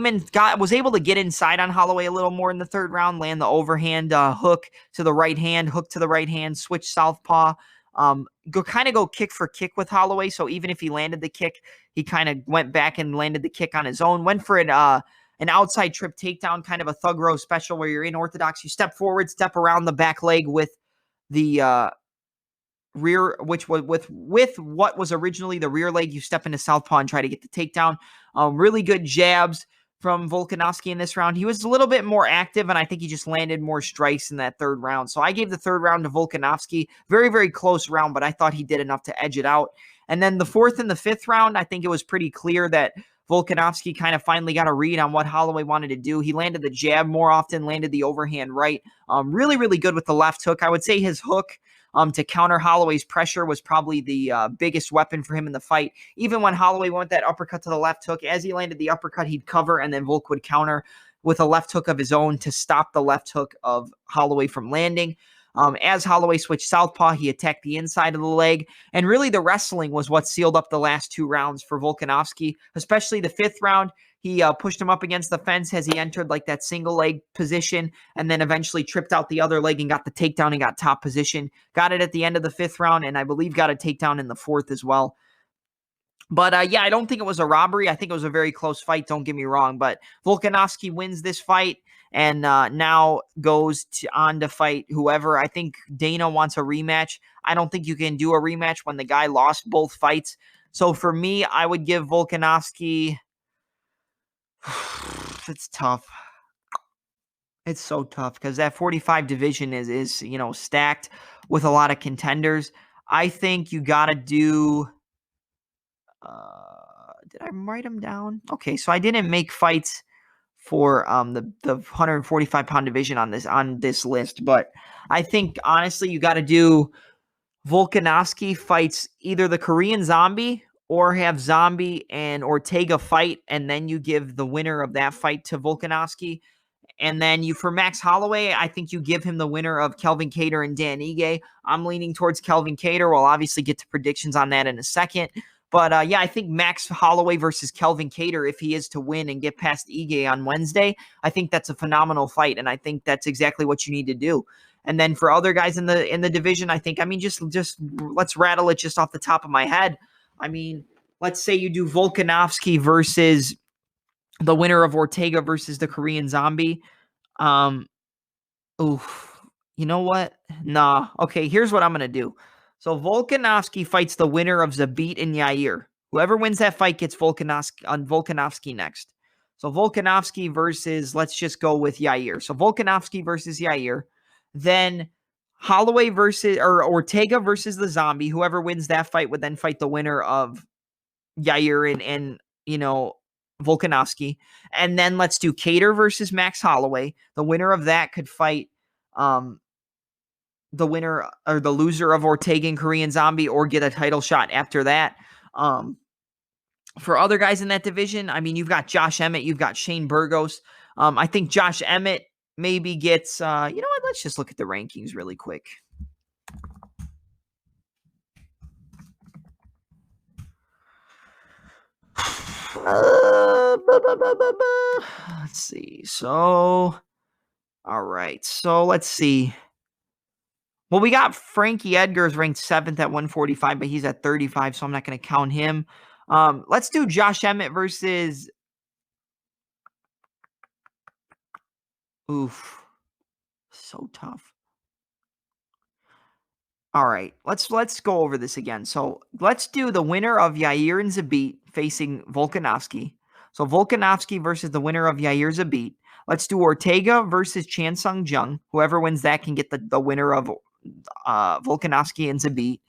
in, was able to get inside on Holloway a little more in the third round, land the overhand hook to the right hand, hook to the right hand, switch southpaw. Go kick for kick with Holloway. So even if he landed the kick, he kind of went back and landed the kick on his own. Went for an outside trip takedown, kind of a thug row special where you're in orthodox. You step forward, step around the back leg with the rear, which was with what was originally the rear leg. You step into southpaw and try to get the takedown. Really good jabs from Volkanovski in this round. He was a little bit more active, and I think he just landed more strikes in that third round. So I gave the third round to Volkanovski. Very, very close round, but I thought he did enough to edge it out. And then the fourth and the fifth round, I think it was pretty clear that Volkanovski kind of finally got a read on what Holloway wanted to do. He landed the jab more often, landed the overhand right. Really, really good with the left hook. I would say his hook to counter Holloway's pressure was probably the biggest weapon for him in the fight. Even when Holloway went that uppercut to the left hook, as he landed the uppercut, he'd cover, and then Volk would counter with a left hook of his own to stop the left hook of Holloway from landing. As Holloway switched southpaw, he attacked the inside of the leg, and really the wrestling was what sealed up the last 2 rounds for Volkanovski, especially the fifth round. He pushed him up against the fence as he entered like that single leg position, and then eventually tripped out the other leg and got the takedown and got top position. Got it at the end of the 5th round, and I believe got a takedown in the 4th as well. But yeah, I don't think it was a robbery. I think it was a very close fight. Don't get me wrong. But Volkanovski wins this fight and now goes on to fight whoever. I think Dana wants a rematch. I don't think you can do a rematch when the guy lost both fights. So for me, I would give Volkanovski. It's tough. It's so tough because that 45 division is stacked with a lot of contenders. I think you got to do. Did I write them down? Okay, so I didn't make fights for the 145 pound division on this list, but I think honestly you got to do Volkanovski fights either the Korean Zombie or have Zombie and Ortega fight, and then you give the winner of that fight to Volkanovski. And then for Max Holloway, I think you give him the winner of Kelvin Kattar and Dan Ige. I'm leaning towards Kelvin Kattar. We'll obviously get to predictions on that in a second. But yeah, I think Max Holloway versus Kelvin Kattar, if he is to win and get past Ige on Wednesday, I think that's a phenomenal fight, and I think that's exactly what you need to do. And then for other guys in the division, I think, just let's rattle it just off the top of my head. I mean, let's say you do Volkanovski versus the winner of Ortega versus the Korean Zombie. Oof. You know what? Nah. Okay, here's what I'm going to do. So Volkanovski fights the winner of Zabit and Yair. Whoever wins that fight gets Volkanovski next. So Volkanovski versus, let's just go with Yair. So Volkanovski versus Yair. Then Holloway versus, or Ortega versus the Zombie. Whoever wins that fight would then fight the winner of Yair and Volkanovski. And then let's do Kattar versus Max Holloway. The winner of that could fight the winner or the loser of Ortega and Korean Zombie or get a title shot after that. For other guys in that division, I mean, you've got Josh Emmett, you've got Shane Burgos. I think Josh Emmett maybe gets, you know what, let's just look at the rankings really quick. Let's see. So, all right. So let's see. Well, we got Frankie Edgar's ranked 7th at 145, but he's at 35, so I'm not going to count him. Let's do Josh Emmett versus. Oof, so tough. All right, let's go over this again. So let's do the winner of Yair and Zabit facing Volkanovski. So Volkanovski versus the winner of Yair Zabit. Let's do Ortega versus Chan Sung Jung. Whoever wins that can get the winner of Volkanovski and Zabit.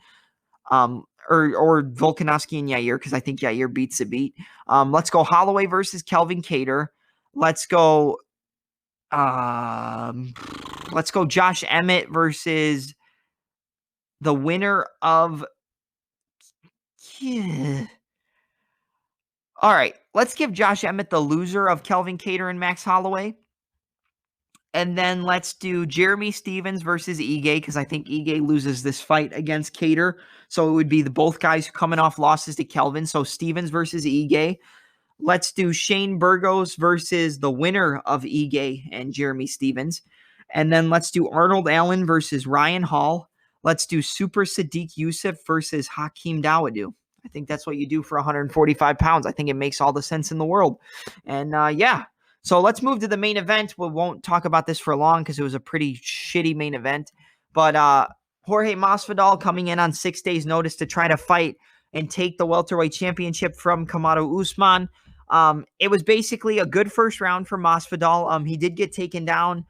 Or Volkanovski and Yair, because I think Yair beats Zabit. Let's go Holloway versus Kelvin Kattar. Let's go Josh Emmett versus the winner of. Yeah. All right, let's give Josh Emmett the loser of Kelvin Kattar and Max Holloway. And then let's do Jeremy Stephens versus Ige, because I think Ige loses this fight against Kattar. So it would be both guys coming off losses to Kelvin. So Stephens versus Ige. Let's do Shane Burgos versus the winner of Ige and Jeremy Stephens. And then let's do Arnold Allen versus Ryan Hall. Let's do Super Sadiq Youssef versus Hakeem Dawodu. I think that's what you do for 145 pounds. I think it makes all the sense in the world. And yeah. So let's move to the main event. We won't talk about this for long because it was a pretty shitty main event. But Jorge Masvidal coming in on 6 days' notice to try to fight and take the welterweight championship from Kamaru Usman. It was basically a good first round for Masvidal. He did get taken down.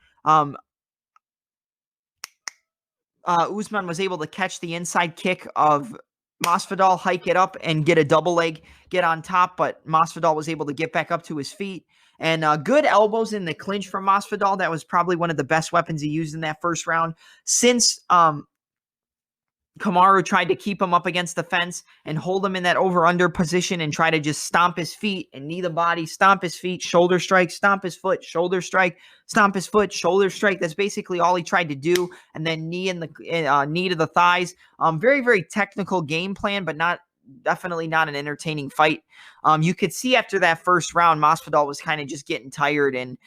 Usman was able to catch the inside kick of Masvidal, hike it up, and get a double leg, get on top. But Masvidal was able to get back up to his feet. And good elbows in the clinch from Masvidal. That was probably one of the best weapons he used in that first round since Kamaru tried to keep him up against the fence and hold him in that over-under position and try to just stomp his feet and knee the body, stomp his feet, shoulder strike, stomp his foot, shoulder strike, stomp his foot, shoulder strike. That's basically all he tried to do. And then knee to the thighs. Very, very technical game plan, but not definitely not an entertaining fight. You could see after that first round, Masvidal was kind of just getting tired and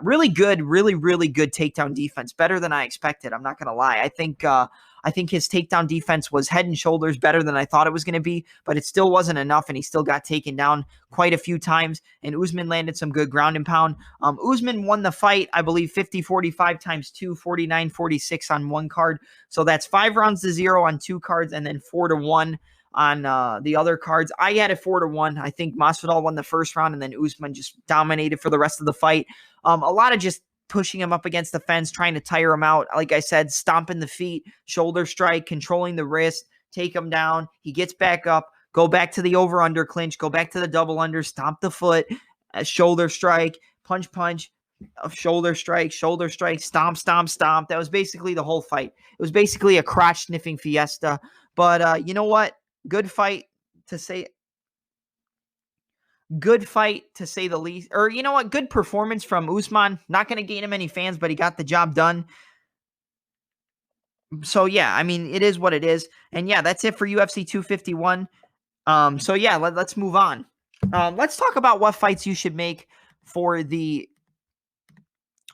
really good, really good takedown defense, better than I expected. I'm not gonna lie. I think his takedown defense was head and shoulders better than I thought it was going to be, but it still wasn't enough, and he still got taken down quite a few times, and Usman landed some good ground and pound. Usman won the fight, I believe, 50-45 times 2, 49-46 on one card, so that's 5 rounds to 0 on 2 cards, and then 4-1 on the other cards. I had it 4-1. I think Masvidal won the first round, and then Usman just dominated for the rest of the fight. A lot of just pushing him up against the fence, trying to tire him out. Like I said, stomping the feet, shoulder strike, controlling the wrist, take him down. He gets back up, go back to the over-under clinch, go back to the double under, stomp the foot, shoulder strike, punch, shoulder strike, stomp. That was basically the whole fight. It was basically a crotch-sniffing fiesta. But you know what? Good fight to say the least. Or you know what? Good performance from Usman. Not going to gain him any fans, but he got the job done. So yeah, I mean, it is what it is. And yeah, that's it for UFC 251. So yeah, let's move on. Let's talk about what fights you should make for the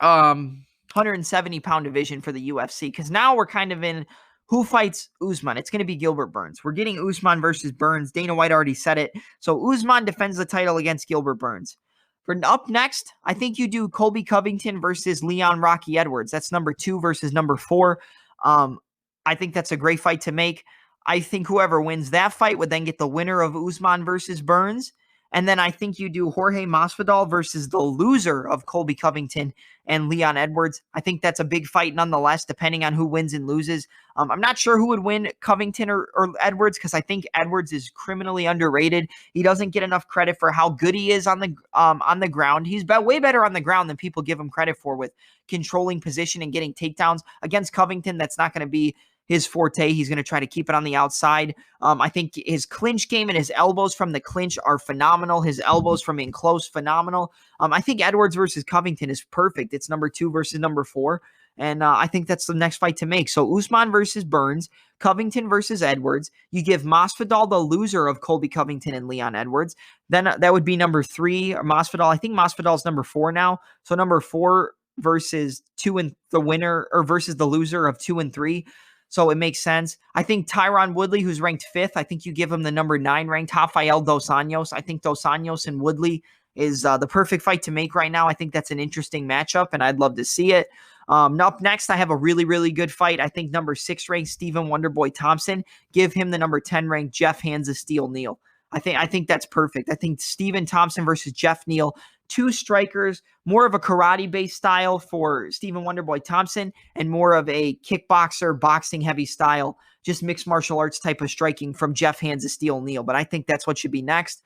170-pound division for the UFC. Because now we're kind of in who fights Usman. It's going to be Gilbert Burns. We're getting Usman versus Burns. Dana White already said it. So Usman defends the title against Gilbert Burns. For up next, I think you do Colby Covington versus Leon Rocky Edwards. That's number 2 versus number 4. I think that's a great fight to make. I think whoever wins that fight would then get the winner of Usman versus Burns. And then I think you do Jorge Masvidal versus the loser of Colby Covington and Leon Edwards. I think that's a big fight nonetheless, depending on who wins and loses. I'm not sure who would win, Covington or Edwards, because I think Edwards is criminally underrated. He doesn't get enough credit for how good he is on the ground. He's way better on the ground than people give him credit for, with controlling position and getting takedowns. Against Covington, that's not going to be his forte. He's going to try to keep it on the outside. I think his clinch game and his elbows from the clinch are phenomenal. His elbows from in close, phenomenal. I think Edwards versus Covington is perfect. It's number 2 versus number 4. And I think that's the next fight to make. So Usman versus Burns, Covington versus Edwards. You give Masvidal the loser of Colby Covington and Leon Edwards. Then that would be number 3. Masvidal. I think Masvidal's number 4 now. So number 4 versus 2 and the winner, or versus the loser of 2 and 3. So it makes sense. I think Tyron Woodley, who's ranked 5th, I think you give him the number 9 ranked Rafael Dos Anjos. I think Dos Anjos and Woodley is the perfect fight to make right now. I think that's an interesting matchup, and I'd love to see it. Up next, I have a really good fight. I think number 6 ranked Stephen Wonderboy Thompson. Give him the number 10 ranked Jeff Hands of Steel Neal. I think that's perfect. I think Stephen Thompson versus Jeff Neal. 2 strikers, more of a karate-based style for Stephen Wonderboy Thompson, and more of a kickboxer, boxing-heavy style, just mixed martial arts type of striking from Jeff Hands of Steel Neal. But I think that's what should be next.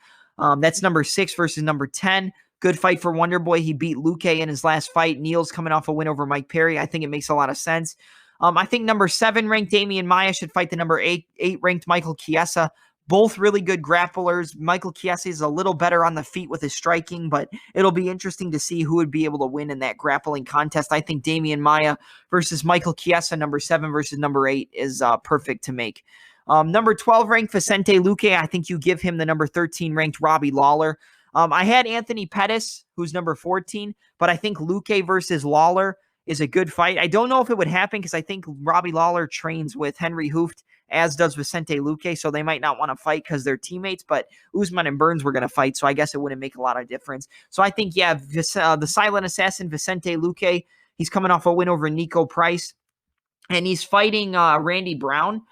That's number 6 versus number 10. Good fight for Wonderboy. He beat Luque in his last fight. Neal's coming off a win over Mike Perry. I think it makes a lot of sense. I think number 7 ranked Damian Maia should fight the number 8 ranked Michael Chiesa. Both really good grapplers. Michael Chiesa is a little better on the feet with his striking, but it'll be interesting to see who would be able to win in that grappling contest. I think Damian Maia versus Michael Chiesa, number 7 versus number 8, is perfect to make. Number 12 ranked Vicente Luque, I think you give him the number 13 ranked Robbie Lawler. I had Anthony Pettis, who's number 14, but I think Luque versus Lawler is a good fight. I don't know if it would happen because I think Robbie Lawler trains with Henry Hooft, as does Vicente Luque, so they might not want to fight because they're teammates, but Usman and Burns were going to fight, so I guess it wouldn't make a lot of difference. So I think, yeah, the silent assassin, Vicente Luque, he's coming off a win over Nico Price, and he's fighting Randy Brown,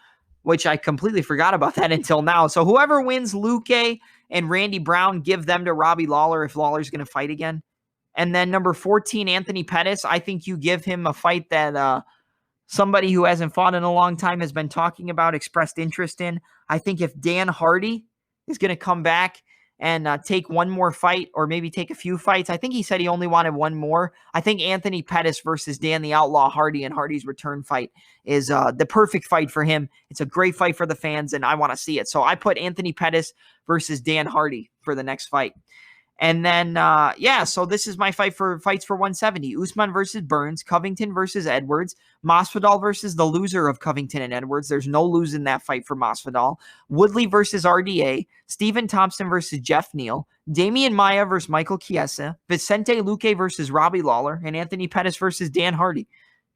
which I completely forgot about that until now. So whoever wins Luque and Randy Brown, give them to Robbie Lawler if Lawler's going to fight again. And then number 14, Anthony Pettis, I think you give him a fight that somebody who hasn't fought in a long time has been talking about, expressed interest in. I think if Dan Hardy is going to come back and take one more fight, or maybe take a few fights, I think he said he only wanted one more. I think Anthony Pettis versus Dan the Outlaw Hardy and Hardy's return fight is the perfect fight for him. It's a great fight for the fans, and I want to see it. So I put Anthony Pettis versus Dan Hardy for the next fight. And then, so this is my fights for 170. Usman versus Burns, Covington versus Edwards, Masvidal versus the loser of Covington and Edwards. There's no losing that fight for Masvidal. Woodley versus RDA, Stephen Thompson versus Jeff Neal, Damian Maia versus Michael Chiesa, Vicente Luque versus Robbie Lawler, and Anthony Pettis versus Dan Hardy.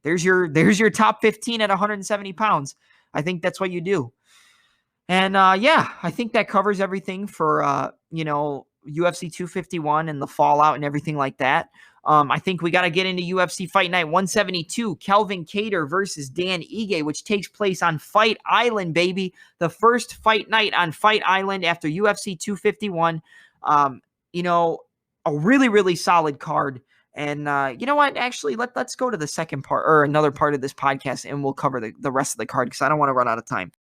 There's your top 15 at 170 pounds. I think that's what you do. And I think that covers everything for UFC 251 and the fallout and everything like that. I think we got to get into UFC Fight Night 172, Kelvin Kattar versus Dan Ige, which takes place on Fight Island, baby. The first fight night on Fight Island after UFC 251. A really, really solid card. And you know what? Actually, let's go to the second part or another part of this podcast, and we'll cover the rest of the card because I don't want to run out of time.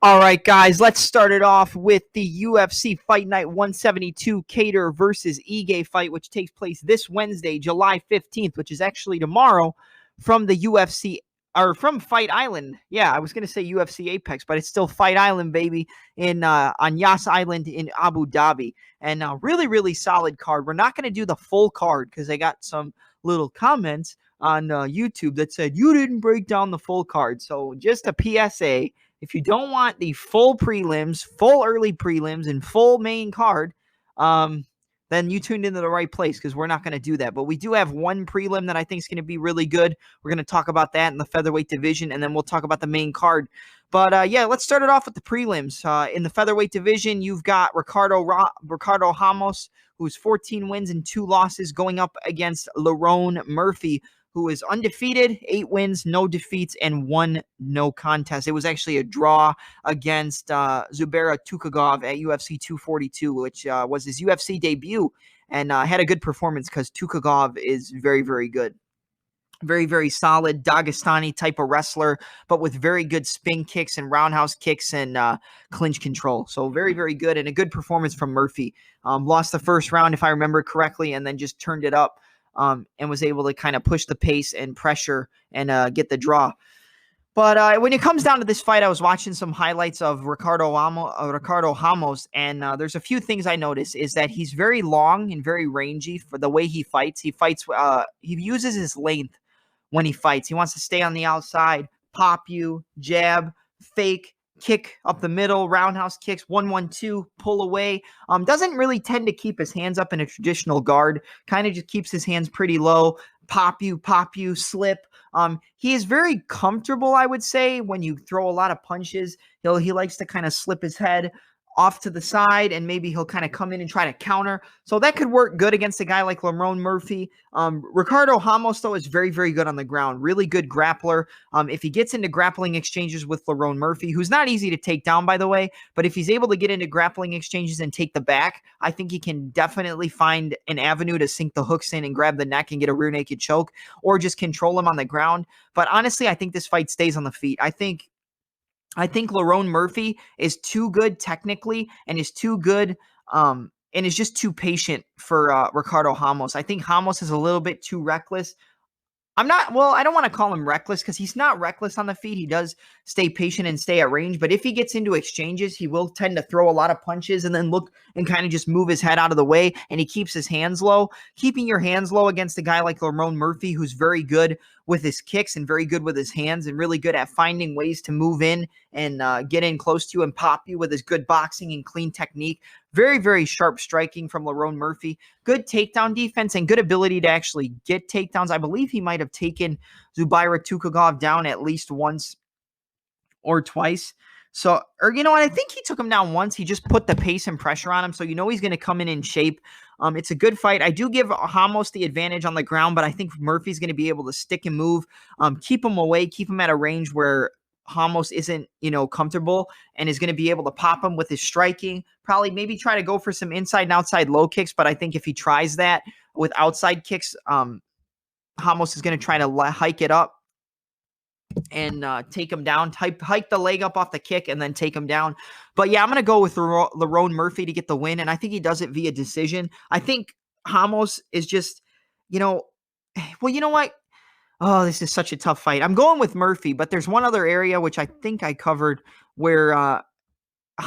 All right, guys, let's start it off with the UFC Fight Night 172 Kattar versus Ige fight, which takes place this Wednesday, July 15th, which is actually tomorrow from the UFC or from Fight Island. Yeah, I was going to say UFC Apex, but it's still Fight Island, baby, on Yas Island in Abu Dhabi. And really, really solid card. We're not going to do the full card because I got some little comments on YouTube that said, you didn't break down the full card. So just a PSA. If you don't want the full prelims, full early prelims, and full main card, then you tuned into the right place because we're not going to do that. But we do have one prelim that I think is going to be really good. We're going to talk about that in the featherweight division, and then we'll talk about the main card. But, let's start it off with the prelims. In the featherweight division, you've got Ricardo Ramos, who's 14 wins and 2 losses, going up against Lerone Murphy, who is undefeated, 8 wins, no defeats, and 1 no contest. It was actually a draw against Zubaira Tukhugov at UFC 242, which was his UFC debut, and had a good performance because Tukhugov is very, very good. Very, very solid Dagestani type of wrestler, but with very good spin kicks and roundhouse kicks and clinch control. So very, very good, and a good performance from Murphy. Lost the first round, if I remember correctly, and then just turned it up. And was able to kind of push the pace and pressure and get the draw. But when it comes down to this fight, I was watching some highlights of Ricardo Ramos, and there's a few things I noticed is that he's very long and very rangy for the way he fights. He uses his length when he fights. He wants to stay on the outside, pop you, jab, fake, kick up the middle, roundhouse kicks, 1-1-2, pull away. Doesn't really tend to keep his hands up in a traditional guard. Kind of just keeps his hands pretty low. Pop you, slip. He is very comfortable, I would say, when you throw a lot of punches. He likes to kind of slip his head off to the side, and maybe he'll kind of come in and try to counter. So that could work good against a guy like Lerone Murphy. Ricardo Ramos, though, is very, very good on the ground. Really good grappler. If he gets into grappling exchanges with Lerone Murphy, who's not easy to take down, by the way, but if he's able to get into grappling exchanges and take the back, I think he can definitely find an avenue to sink the hooks in and grab the neck and get a rear naked choke, or just control him on the ground. But honestly, I think this fight stays on the feet. I think Lerone Murphy is too good technically and is too good and is just too patient for Ricardo Ramos. I think Ramos is a little bit too reckless. I don't want to call him reckless because he's not reckless on the feet. He does stay patient and stay at range. But if he gets into exchanges, he will tend to throw a lot of punches and then look and kind of just move his head out of the way. And he keeps his hands low. Keeping your hands low against a guy like Lerone Murphy, who's very good with his kicks and very good with his hands and really good at finding ways to move in and get in close to you and pop you with his good boxing and clean technique. Very, very sharp striking from Lerone Murphy. Good takedown defense and good ability to actually get takedowns. I believe he might have taken Zubaira Tukhugov down at least once or twice. I think he took him down once. He just put the pace and pressure on him. So he's going to come in shape. It's a good fight. I do give Ramos the advantage on the ground, but I think Murphy's going to be able to stick and move, keep him away, keep him at a range where Ramos isn't, comfortable, and is going to be able to pop him with his striking. Probably maybe try to go for some inside and outside low kicks, but I think if he tries that with outside kicks, Ramos is going to try to hike it up and take him down, hike the leg up off the kick and then take him down. But yeah, I'm going to go with Lerone Murphy to get the win, and I think he does it via decision. I think Ramos is just, well, you know what? Oh, this is such a tough fight. I'm going with Murphy, but there's one other area which I think I covered where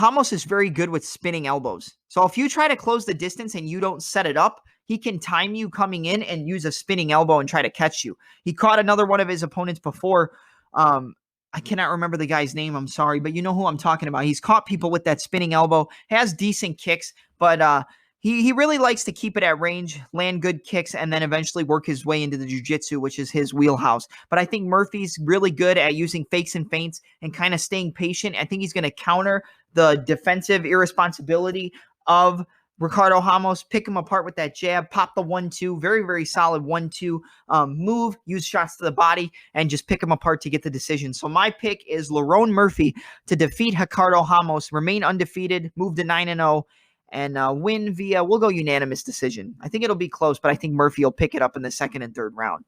Ramos is very good with spinning elbows. So if you try to close the distance and you don't set it up, he can time you coming in and use a spinning elbow and try to catch you. He caught another one of his opponents before. I cannot remember the guy's name. I'm sorry, but you know who I'm talking about. He's caught people with that spinning elbow, has decent kicks, but he really likes to keep it at range, land good kicks, and then eventually work his way into the jiu-jitsu, which is his wheelhouse. But I think Murphy's really good at using fakes and feints and kind of staying patient. I think he's going to counter the defensive irresponsibility of Ricardo Ramos, pick him apart with that jab, pop the 1-2, very, very solid 1-2 move, use shots to the body, and just pick him apart to get the decision. So my pick is Lerone Murphy to defeat Ricardo Ramos, remain undefeated, move to 9-0, and win via, we'll go unanimous decision. I think it'll be close, but I think Murphy will pick it up in the second and third round.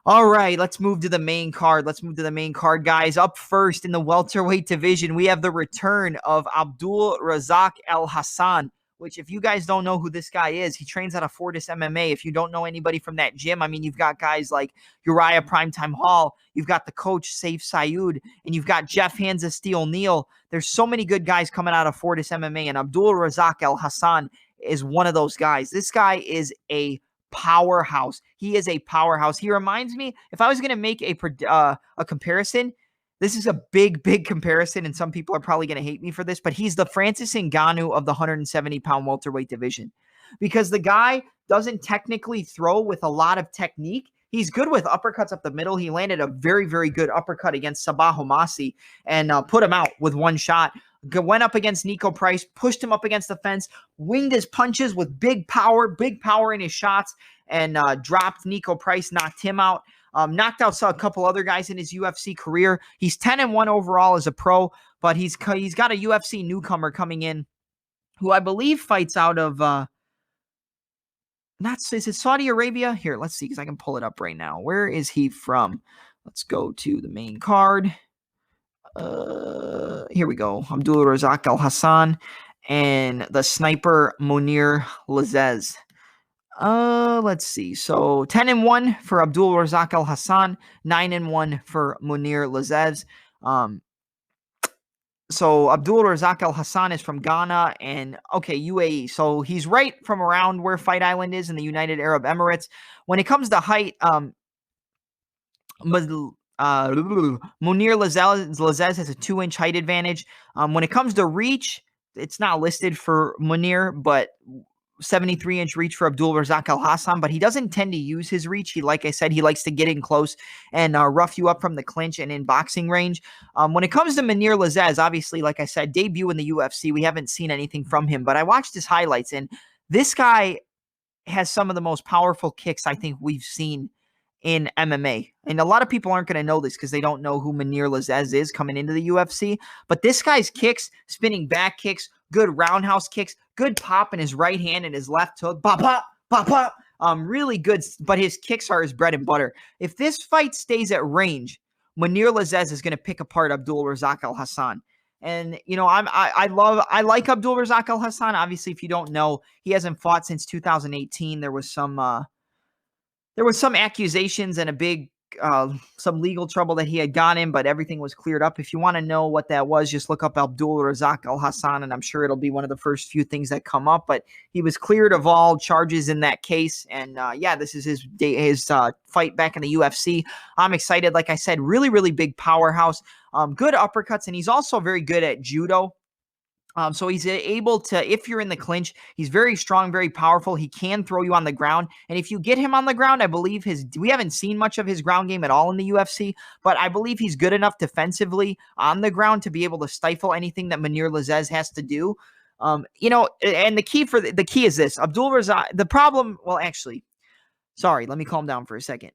All right, let's move to the main card. Guys. Up first in the welterweight division, we have the return of Abdul Razak Al Hassan, which if you guys don't know who this guy is, he trains out of Fortis MMA. If you don't know anybody from that gym, I mean, you've got guys like Uriah Primetime Hall, you've got the coach, Saif Sayud, and you've got Jeff Hands of Steel Neal. There's so many good guys coming out of Fortis MMA, and Abdul Razak Al Hassan is one of those guys. This guy is a powerhouse. He is a powerhouse. He reminds me, if I was going to make a comparison, this is a big, big comparison, and some people are probably going to hate me for this, but he's the Francis Ngannou of the 170-pound welterweight division, because the guy doesn't technically throw with a lot of technique. He's good with uppercuts up the middle. He landed a very, very good uppercut against Sabah Homasi and put him out with one shot. Went up against Nico Price, pushed him up against the fence, winged his punches with big power in his shots, and dropped Nico Price, knocked him out. Knocked out a couple other guys in his UFC career. He's 10-1 overall as a pro, but he's got a UFC newcomer coming in who I believe fights out of is it Saudi Arabia? Here, let's see, because I can pull it up right now. Where is he from? Let's go to the main card. Here we go. Abdul Razak Al Hassan and the sniper Munir Lazzez. Let's see. So 10-1 for Abdul Razak Al Hassan, 9-1 for Munir Lazzez. So Abdul Razak Al Hassan is from Ghana and UAE. So he's right from around where Fight Island is in the United Arab Emirates. When it comes to height, Munir Lazzez has a 2-inch height advantage. When it comes to reach, it's not listed for Munir, but 73-inch reach for Abdul Razak Al Hassan, but he doesn't tend to use his reach. Like I said, he likes to get in close and rough you up from the clinch and in boxing range. When it comes to Munir Lazzez, obviously, like I said, debut in the UFC, we haven't seen anything from him, but I watched his highlights, and this guy has some of the most powerful kicks I think we've seen in MMA. And a lot of people aren't going to know this because they don't know who Munir Lazzez is coming into the UFC. But this guy's kicks, spinning back kicks, good roundhouse kicks, good pop in his right hand and his left hook, pop, pop, pop, pop. Really good, but his kicks are his bread and butter. If this fight stays at range, Munir Lazzez is going to pick apart Abdul Razak Al Hassan. And, you know, I like Abdul Razak Al Hassan. Obviously, if you don't know, he hasn't fought since 2018. There was some accusations and a big some legal trouble that he had gone in, but everything was cleared up. If you want to know what that was, just look up Abdul Razak Al Hassan, and I'm sure it'll be one of the first few things that come up. But he was cleared of all charges in that case, and this is his fight back in the UFC. I'm excited. Like I said, really, really big powerhouse, good uppercuts, and he's also very good at judo. So he's able to, if you're in the clinch, he's very strong, very powerful. He can throw you on the ground. And if you get him on the ground, I believe we haven't seen much of his ground game at all in the UFC, but I believe he's good enough defensively on the ground to be able to stifle anything that Munir Lazzez has to do. And the key is this. Abdul Razak, let me calm down for a second.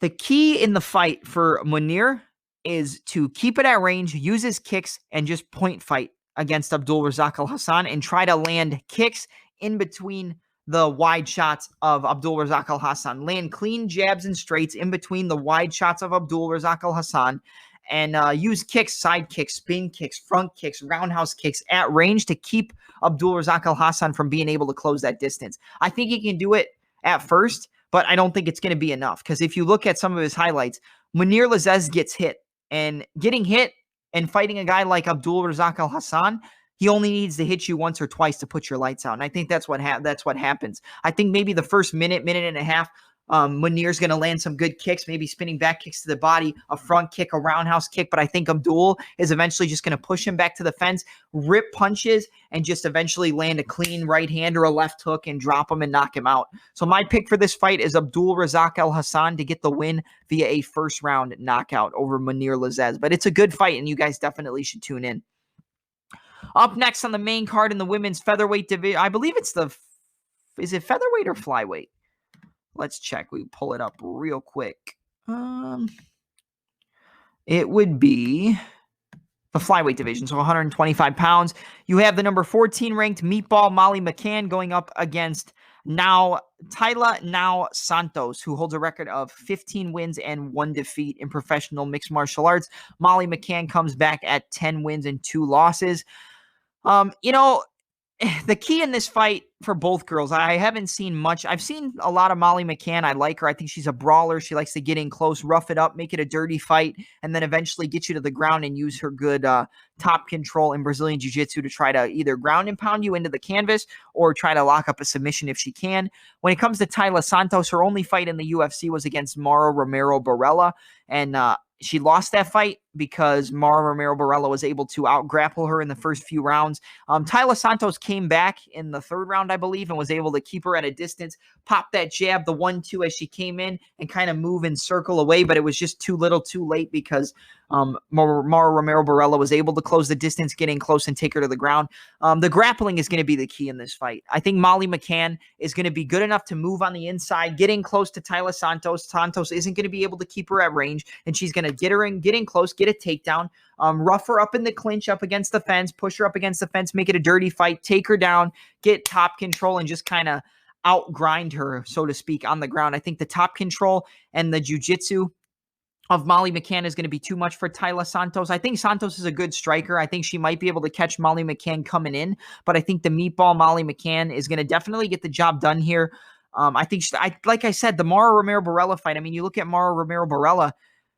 The key in the fight for Munir is to keep it at range, use his kicks, and just point fight against Abdul Razak Al Hassan and try to land kicks in between the wide shots of Abdul Razak Al Hassan. Land clean jabs and straights in between the wide shots of Abdul Razak Al Hassan and use kicks, side kicks, spin kicks, front kicks, roundhouse kicks at range to keep Abdul Razak Al Hassan from being able to close that distance. I think he can do it at first, but I don't think it's going to be enough because if you look at some of his highlights, Munir Lazzez gets hit, and getting hit And fighting a guy like Abdul Razak Al Hassan, he only needs to hit you once or twice to put your lights out. And I think that's what happens. I think maybe the first minute and a half, Munir's going to land some good kicks, maybe spinning back kicks to the body, a front kick, a roundhouse kick. But I think Abdul is eventually just going to push him back to the fence, rip punches, and just eventually land a clean right hand or a left hook and drop him and knock him out. So my pick for this fight is Abdul Razak Al Hassan to get the win via a first round knockout over Munir Lazzez. But it's a good fight, and you guys definitely should tune in. Up next on the main card in the women's featherweight division, I believe it's is it featherweight or flyweight? Let's check. We pull it up real quick. It would be the flyweight division, so 125 pounds. You have the number 14 ranked Meatball Molly McCann going up against Taila Santos, who holds a record of 15 wins and 1 defeat in professional mixed martial arts. Molly McCann comes back at 10 wins and 2 losses. The key in this fight for both girls, I haven't seen much. I've seen a lot of Molly McCann. I like her. I think she's a brawler. She likes to get in close, rough it up, make it a dirty fight, and then eventually get you to the ground and use her good top control in Brazilian Jiu-Jitsu to try to either ground and pound you into the canvas or try to lock up a submission if she can. When it comes to Taila Santos, her only fight in the UFC was against Mara Romero Barella, and she lost that fight because Mara Romero Barella was able to out-grapple her in the first few rounds. Taila Santos came back in the third round, I believe, and was able to keep her at a distance, pop that jab, the 1-2 as she came in, and kind of move and circle away, but it was just too little too late because Mara Romero Barella was able to close the distance, get in close, and take her to the ground. The grappling is going to be the key in this fight. I think Molly McCann is going to be good enough to move on the inside, get in close to Taila Santos. Santos isn't going to be able to keep her at range, and she's going to get in close, get a takedown, rough her up in the clinch up against the fence, push her up against the fence, make it a dirty fight, take her down, get top control, and just kind of outgrind her, so to speak, on the ground. I think the top control and the jiu-jitsu of Molly McCann is going to be too much for Taila Santos. I think Santos is a good striker. I think she might be able to catch Molly McCann coming in, but I think the meatball Molly McCann is going to definitely get the job done here. I think, like I said, the Mara Romero Barella fight, I mean, you look at Mara Romero Barella,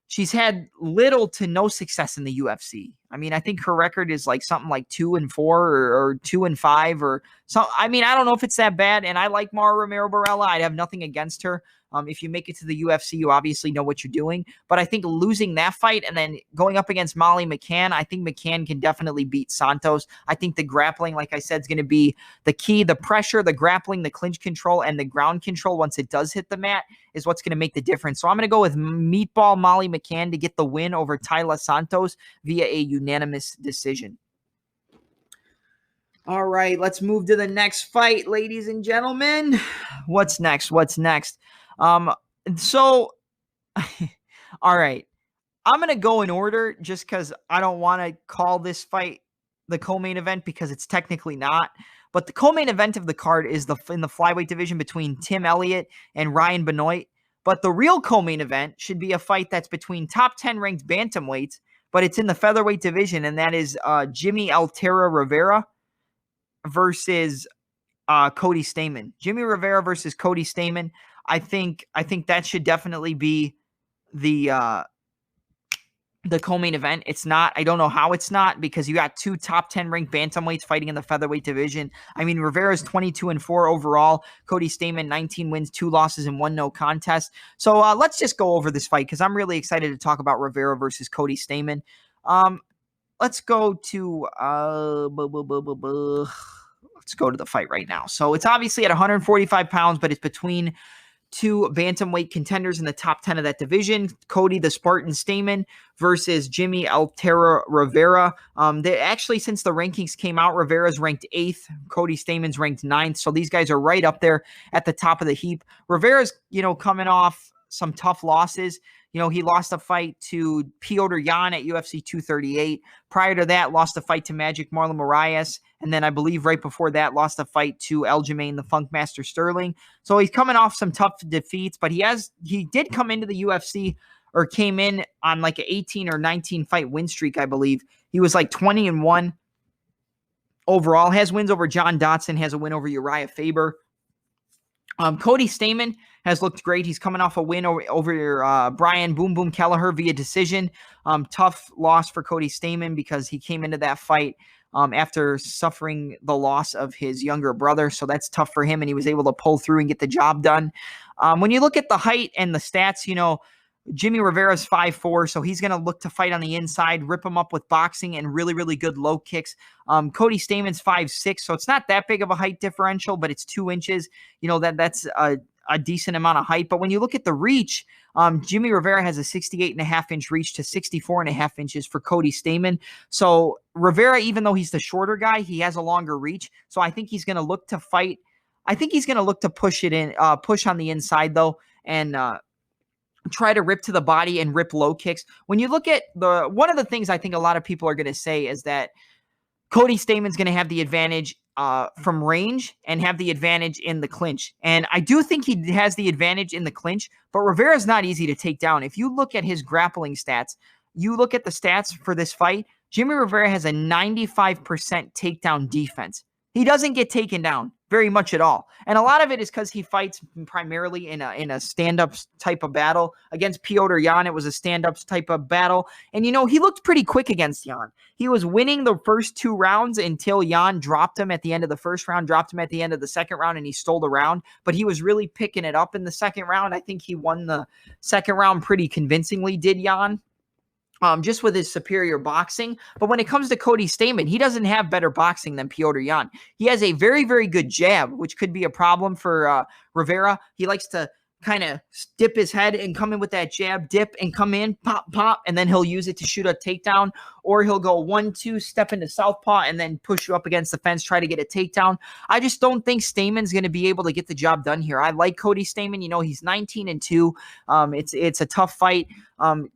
she's had little to no success in the UFC. I mean, I think her record is like something like 2-4 or 2-5 or so. I mean, I don't know if it's that bad. And I like Mara Romero Barella. I'd have nothing against her. If you make it to the UFC, you obviously know what you're doing. But I think losing that fight and then going up against Molly McCann, I think McCann can definitely beat Santos. I think the grappling, like I said, is going to be the key. The pressure, the grappling, the clinch control, and the ground control once it does hit the mat is what's going to make the difference. So I'm going to go with meatball Molly McCann to get the win over Taila Santos via a unanimous decision. All right, let's move to the next fight, ladies and gentlemen. What's next? All right, I'm going to go in order just because I don't want to call this fight the co-main event because it's technically not. But the co-main event of the card is in the flyweight division between Tim Elliott and Ryan Benoit. But the real co-main event should be a fight that's between top 10 ranked bantamweights, but it's in the featherweight division, and that is Jimmy Altera Rivera versus Cody Stamann. Jimmy Rivera versus Cody Stamann. I think that should definitely be the co-main event. It's not. I don't know how it's not because you got 2 top 10 ranked bantamweights fighting in the featherweight division. I mean, Rivera's 22-4 overall. Cody Stamann 19 wins, 2 losses, and 1 no contest. So let's just go over this fight because I'm really excited to talk about Rivera versus Cody Stamann. Let's go to let's go to the fight right now. So it's obviously at 145 pounds, but it's between 2 bantamweight contenders in the top 10 of that division. Cody the Spartan Stamann versus Jimmy Altera Rivera. They actually, since the rankings came out, Rivera's ranked 8th. Cody Stamann's ranked 9th. So these guys are right up there at the top of the heap. Rivera's, coming off some tough losses. He lost a fight to Piotr Jan at UFC 238. Prior to that, lost a fight to Magic Marlon Moraes. And then I believe right before that, lost a fight to Aljamain the Funkmaster Sterling. So he's coming off some tough defeats, but he did come into the UFC or came in on like an 18 or 19 fight win streak, I believe. He was like 20-1 overall. Has wins over John Dotson, has a win over Uriah Faber. Cody Stamann has looked great. He's coming off a win over Brian Boom Boom Kelleher via decision. Tough loss for Cody Stamann because he came into that fight after suffering the loss of his younger brother. So that's tough for him, and he was able to pull through and get the job done. When you look at the height and the stats, Jimmy Rivera's 5'4", so he's going to look to fight on the inside, rip him up with boxing and really, really good low kicks. Cody Stamann's 5'6", so it's not that big of a height differential, but it's 2 inches. That's a decent amount of height. But when you look at the reach, Jimmy Rivera has a 68.5-inch reach to 64.5 inches for Cody Stamann. So Rivera, even though he's the shorter guy, he has a longer reach. So I think he's going to look to fight. I think he's going to look to push on the inside, though, and try to rip to the body and rip low kicks. When you look at one of the things I think a lot of people are going to say is that Cody Stamann's going to have the advantage from range and have the advantage in the clinch. And I do think he has the advantage in the clinch, but Rivera's not easy to take down. If you look at his grappling stats, you look at the stats for this fight, Jimmy Rivera has a 95% takedown defense. He doesn't get taken down very much at all. And a lot of it is because he fights primarily in a stand-up type of battle. Against Petr Yan, it was a stand-up type of battle. And, he looked pretty quick against Yan. He was winning the first 2 rounds until Yan dropped him at the end of the first round, dropped him at the end of the second round, and he stole the round. But he was really picking it up in the second round. I think he won the second round pretty convincingly, did Yan. Just with his superior boxing. But when it comes to Cody Stamann, he doesn't have better boxing than Petr Yan. He has a very, very good jab, which could be a problem for Rivera. He likes to kind of dip his head and come in with that jab, dip and come in, pop, pop, and then he'll use it to shoot a takedown, or he'll go 1-2, step into southpaw, and then push you up against the fence, try to get a takedown. I just don't think Stamann's going to be able to get the job done here. I like Cody Stamann. He's 19-2. It's a tough fight.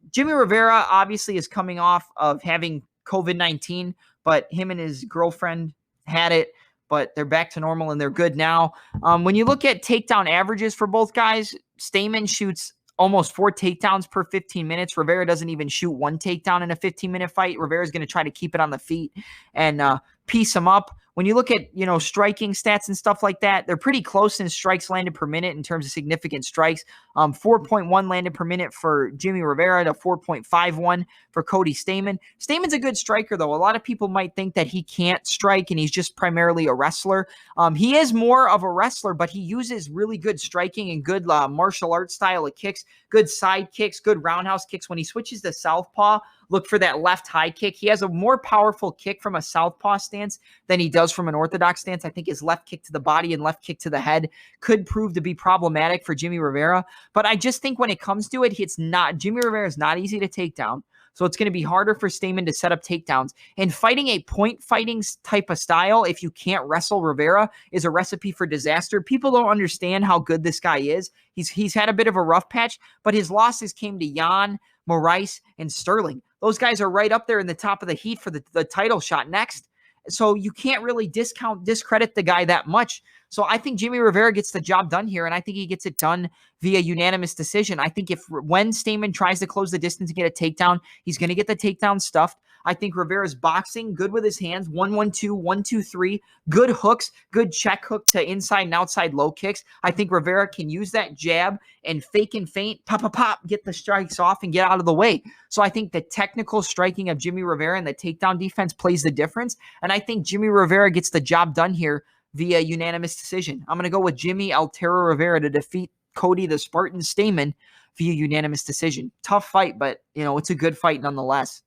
Jimmy Rivera obviously is coming off of having COVID-19, but him and his girlfriend had it, but they're back to normal and they're good now. When you look at takedown averages for both guys, Stamann shoots almost 4 takedowns per 15 minutes. Rivera doesn't even shoot 1 takedown in a 15-minute fight. Rivera's going to try to keep it on the feet and piece him up. When you look at, striking stats and stuff like that, they're pretty close in strikes landed per minute in terms of significant strikes. 4.1 landed per minute for Jimmy Rivera to 4.51 for Cody Stamann. Stamann's a good striker, though. A lot of people might think that he can't strike and he's just primarily a wrestler. He is more of a wrestler, but he uses really good striking and good martial arts style of kicks, good side kicks, good roundhouse kicks. When he switches to southpaw, look for that left high kick. He has a more powerful kick from a southpaw stance than he does from an orthodox stance. I think his left kick to the body and left kick to the head could prove to be problematic for Jimmy Rivera. But I just think when it comes to it, Jimmy Rivera is not easy to take down. So it's going to be harder for Stamann to set up takedowns. And fighting a point fighting type of style, if you can't wrestle Rivera, is a recipe for disaster. People don't understand how good this guy is. He's had a bit of a rough patch, but his losses came to Yan, Moraes, and Sterling. Those guys are right up there in the top of the heat for the title shot next. So you can't really discredit the guy that much. So I think Jimmy Rivera gets the job done here, and I think he gets it done via unanimous decision. I think when Stamann tries to close the distance and get a takedown, he's going to get the takedown stuffed. I think Rivera's boxing, good with his hands, 1-1-2, 1-2-3, good hooks, good check hook to inside and outside low kicks. I think Rivera can use that jab and fake and feint, pop, pop, pop, get the strikes off and get out of the way. So I think the technical striking of Jimmy Rivera and the takedown defense plays the difference. And I think Jimmy Rivera gets the job done here via unanimous decision. I'm going to go with Jimmy Altero Rivera to defeat Cody the Spartan Stamann via unanimous decision. Tough fight, but it's a good fight nonetheless.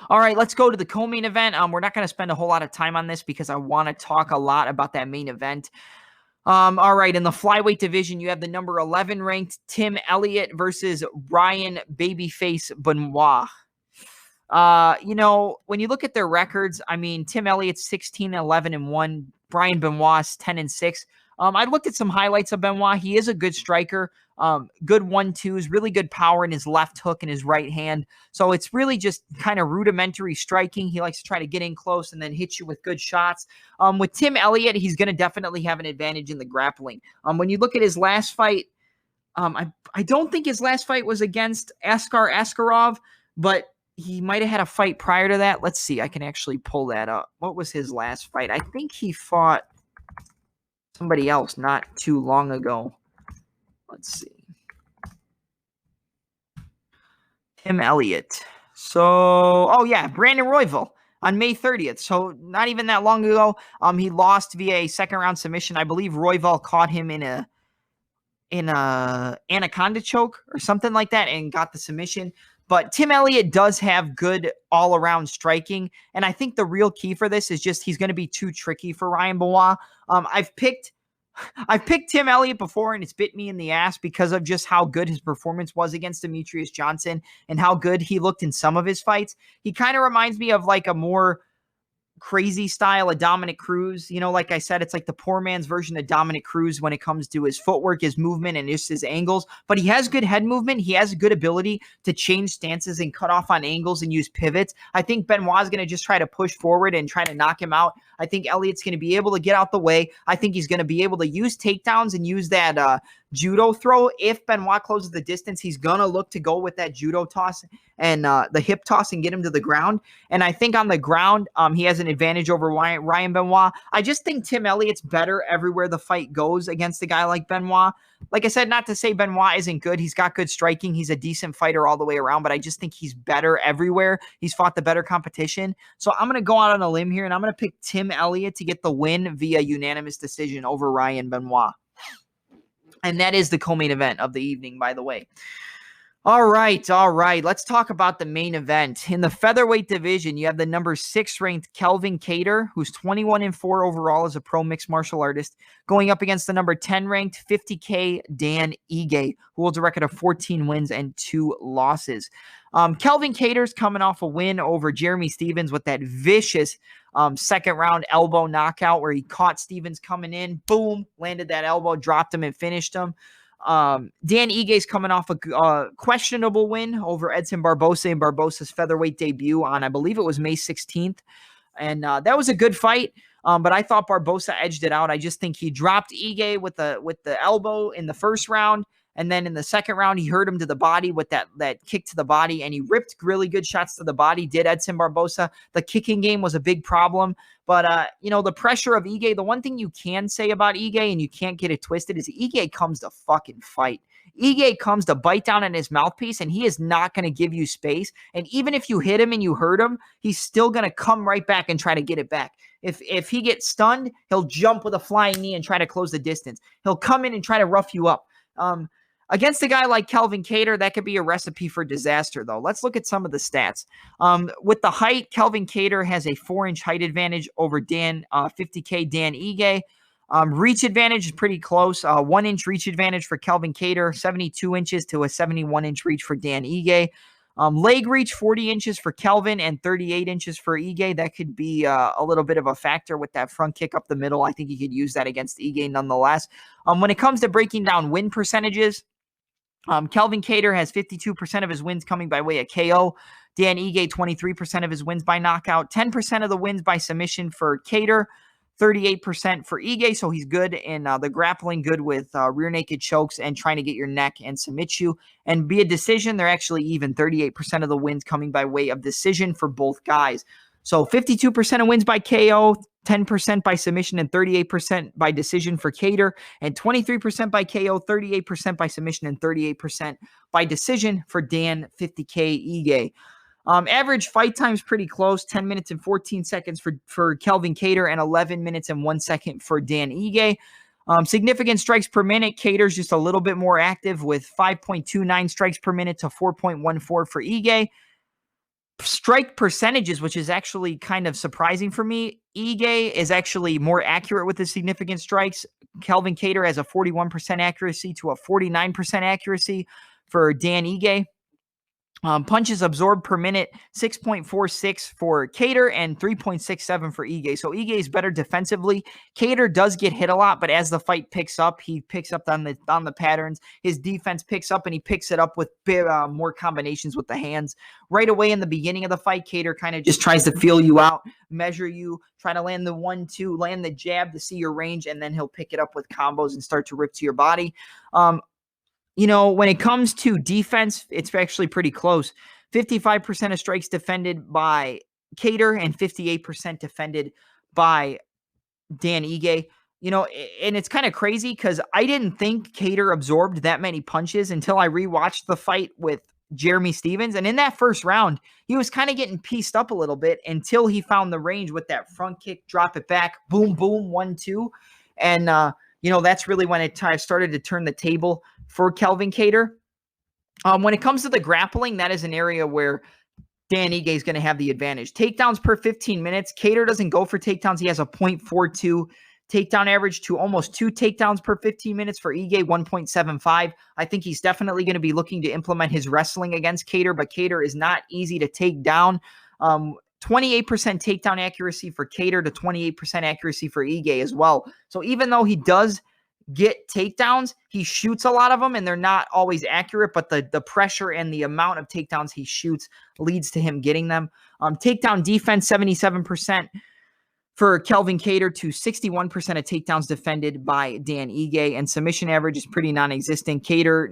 All right, let's go to the co-main event. We're not going to spend a whole lot of time on this because I want to talk a lot about that main event. All right, in the flyweight division, you have the number 11 ranked Tim Elliott versus Ryan Babyface Benoit. When you look at their records, Tim Elliott's 16-11-1, Brian Benoit's 10-6. I looked at some highlights of Benoit. He is a good striker, good 1-2s, really good power in his left hook and his right hand. So it's really just kind of rudimentary striking. He likes to try to get in close and then hit you with good shots. With Tim Elliott, he's going to definitely have an advantage in the grappling. When you look at his last fight, I don't think his last fight was against Askar Askarov, but he might have had a fight prior to that. Let's see. I can actually pull that up. What was his last fight? I think he fought somebody else not too long ago. Let's see. Tim Elliott. So, oh yeah, Brandon Royval on May 30th. So not even that long ago. He lost via a second round submission. I believe Royval caught him in a anaconda choke or something like that and got the submission. But Tim Elliott does have good all-around striking, and I think the real key for this is just he's going to be too tricky for Ryan Benoit. I've picked Tim Elliott before, and it's bit me in the ass because of just how good his performance was against Demetrius Johnson and how good he looked in some of his fights. He kind of reminds me of like a more crazy style of Dominic Cruz. You know, like I said, it's like the poor man's version of Dominic Cruz when it comes to his footwork, his movement, and just his angles. But he has good head movement. He has a good ability to change stances and cut off on angles and use pivots. I think Benoit's going to just try to push forward and try to knock him out. I think Elliott's going to be able to get out the way. I think he's going to be able to use takedowns and use that judo throw. If Benoit closes the distance, he's going to look to go with that judo toss and the hip toss and get him to the ground. And I think on the ground, he has an advantage over Ryan Benoit. I just think Tim Elliott's better everywhere the fight goes against a guy like Benoit. Like I said, not to say Benoit isn't good. He's got good striking. He's a decent fighter all the way around, but I just think he's better everywhere. He's fought the better competition. So I'm going to go out on a limb here, and I'm going to pick Tim Elliott to get the win via unanimous decision over Ryan Benoit. And that is the co-main event of the evening, by the way. All right. Let's talk about the main event. In the featherweight division, you have the number 6 ranked Kelvin Kattar, who's 21-4 overall as a pro mixed martial artist, going up against the number 10 ranked 50K Dan Ige, who holds a record of 14 wins and 2 losses. Kelvin Kattar's coming off a win over Jeremy Stephens with that vicious second round elbow knockout where he caught Stephens coming in, boom, landed that elbow, dropped him and finished him. Dan Ige's coming off a questionable win over Edson Barbosa in Barbosa's featherweight debut on, I believe it was May 16th. And that was a good fight. But I thought Barbosa edged it out. I just think he dropped Ige with the elbow in the first round. And then in the second round, he hurt him to the body with that kick to the body, and he ripped really good shots to the body, did Edson Barbosa. The kicking game was a big problem. But, the pressure of Ige, the one thing you can say about Ige, and you can't get it twisted, is Ige comes to fucking fight. Ige comes to bite down on his mouthpiece, and he is not going to give you space. And even if you hit him and you hurt him, he's still going to come right back and try to get it back. If he gets stunned, he'll jump with a flying knee and try to close the distance. He'll come in and try to rough you up. Against a guy like Kelvin Kattar, that could be a recipe for disaster, though. Let's look at some of the stats. With the height, Kelvin Kattar has a 4-inch height advantage over 50K Dan Ige. Reach advantage is pretty close. 1-inch reach advantage for Kelvin Kattar, 72 inches to a 71-inch reach for Dan Ige. Leg reach, 40 inches for Kelvin and 38 inches for Ige. That could be a little bit of a factor with that front kick up the middle. I think he could use that against Ige nonetheless. When it comes to breaking down win percentages, Kelvin Kattar has 52% of his wins coming by way of KO. Dan Ige, 23% of his wins by knockout. 10% of the wins by submission for Kattar. 38% for Ige, so he's good in the grappling, good with rear naked chokes and trying to get your neck and submit you. And be a decision, they're actually even. 38% of the wins coming by way of decision for both guys. So 52% of wins by KO, 10% by submission, and 38% by decision for Kattar, and 23% by KO, 38% by submission, and 38% by decision for Dan 50K Ige. Average fight time's pretty close, 10 minutes and 14 seconds for Kelvin Kattar and 11 minutes and 1 second for Dan Ige. Significant strikes per minute, Kattar's just a little bit more active with 5.29 strikes per minute to 4.14 for Ige. Strike percentages, which is actually kind of surprising for me. Ige is actually more accurate with the significant strikes. Kelvin Kattar has a 41% accuracy to a 49% accuracy for Dan Ige. Punches absorbed per minute, 6.46 for Kattar and 3.67 for Ige. So Ige is better defensively. Kattar does get hit a lot, but as the fight picks up, he picks up on the patterns. His defense picks up, and he picks it up with more combinations with the hands. Right away in the beginning of the fight, Kattar kind of just tries to feel you out, measure you, try to land the 1-2, land the jab to see your range, and then he'll pick it up with combos and start to rip to your body. When it comes to defense, it's actually pretty close. 55% of strikes defended by Kattar and 58% defended by Dan Ige. And it's kind of crazy because I didn't think Kattar absorbed that many punches until I rewatched the fight with Jeremy Stephens. And in that first round, he was kind of getting pieced up a little bit until he found the range with that front kick, drop it back, boom, boom, 1-2. And, that's really when it started to turn the table for Kelvin Kattar. When it comes to the grappling, that is an area where Dan Ige is going to have the advantage. Takedowns per 15 minutes. Kattar doesn't go for takedowns. He has a 0.42 takedown average to almost 2 takedowns per 15 minutes for Ige, 1.75. I think he's definitely going to be looking to implement his wrestling against Kattar, but Kattar is not easy to take down. 28% takedown accuracy for Kattar to 28% accuracy for Ige as well. So even though he does get takedowns, he shoots a lot of them, and they're not always accurate, but the pressure and the amount of takedowns he shoots leads to him getting them. Takedown defense, 77% for Kelvin Kattar to 61% of takedowns defended by Dan Ige, and submission average is pretty non-existent. Kattar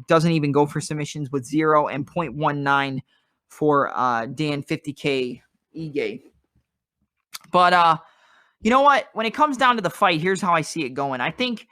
doesn't even go for submissions with 0 and 0.19 for Dan 50K Ige. But you know what? When it comes down to the fight, here's how I see it going. I think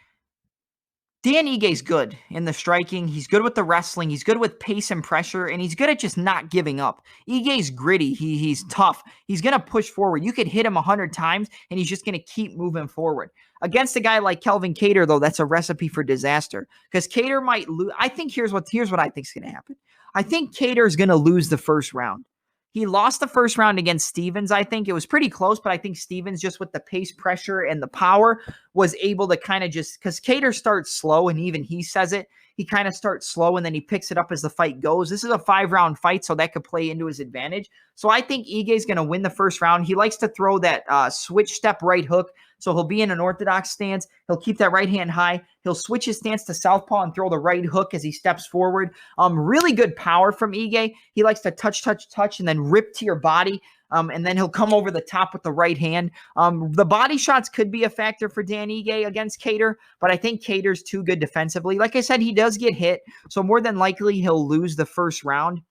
Dan Ige's good in the striking. He's good with the wrestling. He's good with pace and pressure, and he's good at just not giving up. Ige's gritty. He's tough. He's going to push forward. You could hit him 100 times, and he's just going to keep moving forward. Against a guy like Kelvin Kattar, though, that's a recipe for disaster because Kattar might lose. I think here's what I think is going to happen. I think Kattar is going to lose the first round. He lost the first round against Stephens. I think it was pretty close, but I think Stephens, just with the pace, pressure, and the power, was able to kind of just, because Kattar starts slow, and even he says it, he kind of starts slow, and then he picks it up as the fight goes. This is a 5-round fight, so that could play into his advantage. So I think Ige is going to win the first round. He likes to throw that switch step right hook, so he'll be in an orthodox stance. He'll keep that right hand high. He'll switch his stance to southpaw and throw the right hook as he steps forward. Really good power from Ige. He likes to touch, and then rip to your body. And then he'll come over the top with the right hand. The body shots could be a factor for Dan Ige against Kattar, but I think Kattar's too good defensively. Like I said, he does get hit, so more than likely he'll lose the first round.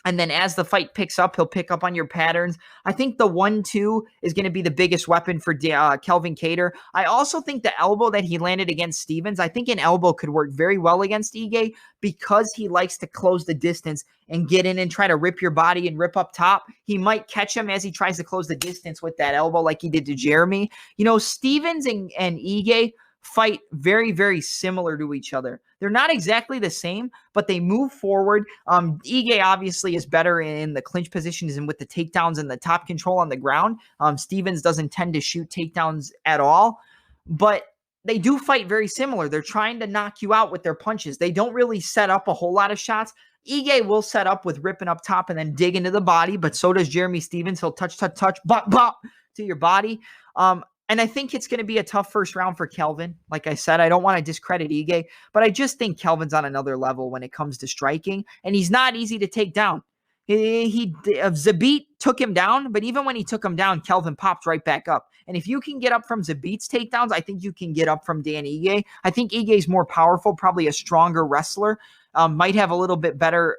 And then as the fight picks up, he'll pick up on your patterns. I think the 1-2 is going to be the biggest weapon for Kelvin Kattar. I also think the elbow that he landed against Stephens, I think an elbow could work very well against Ige because he likes to close the distance and get in and try to rip your body and rip up top. He might catch him as he tries to close the distance with that elbow like he did to Jeremy. Stephens and Ige fight very, very similar to each other. They're not exactly the same, but they move forward. Ige obviously is better in the clinch positions and with the takedowns and the top control on the ground. Stephens doesn't tend to shoot takedowns at all, but they do fight very similar. They're trying to knock you out with their punches. They don't really set up a whole lot of shots. Ige will set up with ripping up top and then dig into the body, but so does Jeremy Stephens. He'll touch, bop, bop to your body. And I think it's going to be a tough first round for Kelvin. Like I said, I don't want to discredit Ige, but I just think Kelvin's on another level when it comes to striking, and he's not easy to take down. Zabit took him down, but even when he took him down, Kelvin popped right back up. And if you can get up from Zabit's takedowns, I think you can get up from Dan Ige. I think Ige is more powerful, probably a stronger wrestler, might have a little bit better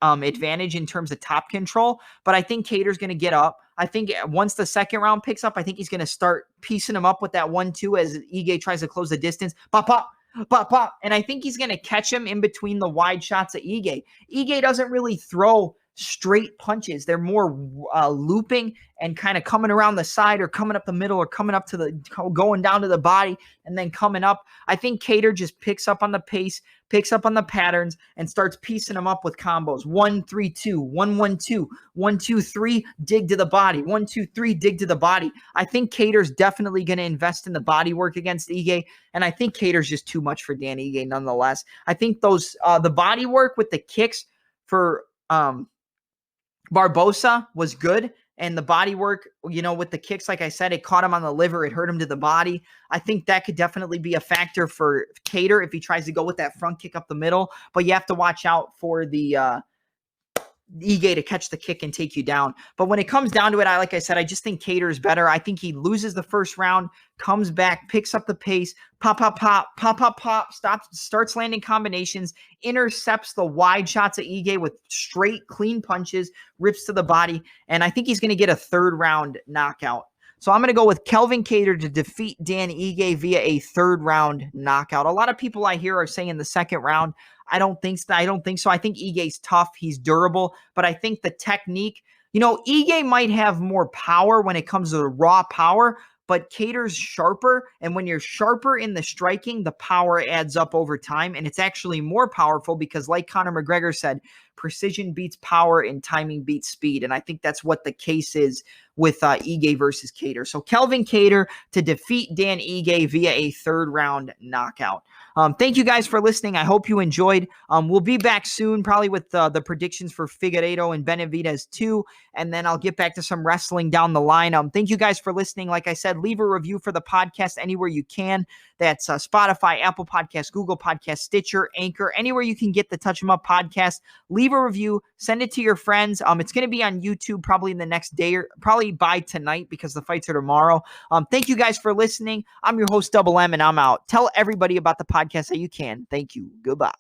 advantage in terms of top control, but I think Kattar's going to get up. I think once the second round picks up, I think he's going to start piecing him up with that 1-2 as Ige tries to close the distance. Pop, pop, pop, pop. And I think he's going to catch him in between the wide shots of Ige. Ige doesn't really throw straight punches. They're more looping and kind of coming around the side or coming up the middle or coming up to going down to the body and then coming up. I think Kattar just picks up on the pace, picks up on the patterns, and starts piecing them up with combos. 1-3-2, 1-1-2, 1-2-3, dig to the body. 1-2-3, dig to the body. I think Kattar's definitely going to invest in the body work against Ige, and I think Kattar's just too much for Dan Ige nonetheless. I think those the body work with the kicks for Barbosa was good, and the body work, with the kicks, like I said, it caught him on the liver. It hurt him to the body. I think that could definitely be a factor for Kattar if he tries to go with that front kick up the middle, but you have to watch out for the Ige to catch the kick and take you down. But when it comes down to it, like I said, I just think Kattar is better. I think he loses the first round, comes back, picks up the pace, pop, pop, pop, pop, pop, pop, starts landing combinations, intercepts the wide shots of Ige with straight, clean punches, rips to the body, and I think he's going to get a third round knockout. So I'm going to go with Kelvin Kattar to defeat Dan Ige via a third-round knockout. A lot of people I hear are saying the second round. I don't think so. I think Ige's tough. He's durable. But I think the technique, Ige might have more power when it comes to the raw power, but Kattar's sharper. And when you're sharper in the striking, the power adds up over time. And it's actually more powerful because, like Conor McGregor said, precision beats power and timing beats speed. And I think that's what the case is with Ige versus Kattar. So Kelvin Kattar to defeat Dan Ige via a third-round knockout. Thank you guys for listening. I hope you enjoyed. We'll be back soon, probably with the predictions for Figueiredo and Benavidez too, and then I'll get back to some wrestling down the line. Thank you guys for listening. Like I said, leave a review for the podcast anywhere you can. That's Spotify, Apple Podcasts, Google Podcasts, Stitcher, Anchor, anywhere you can get the Touch 'em Up podcast. Leave a review, send it to your friends. It's going to be on YouTube probably in the next day or probably by tonight because the fights are tomorrow. Thank you guys for listening. I'm your host, Double M, and I'm out. Tell everybody about the podcast that you can. Thank you. Goodbye.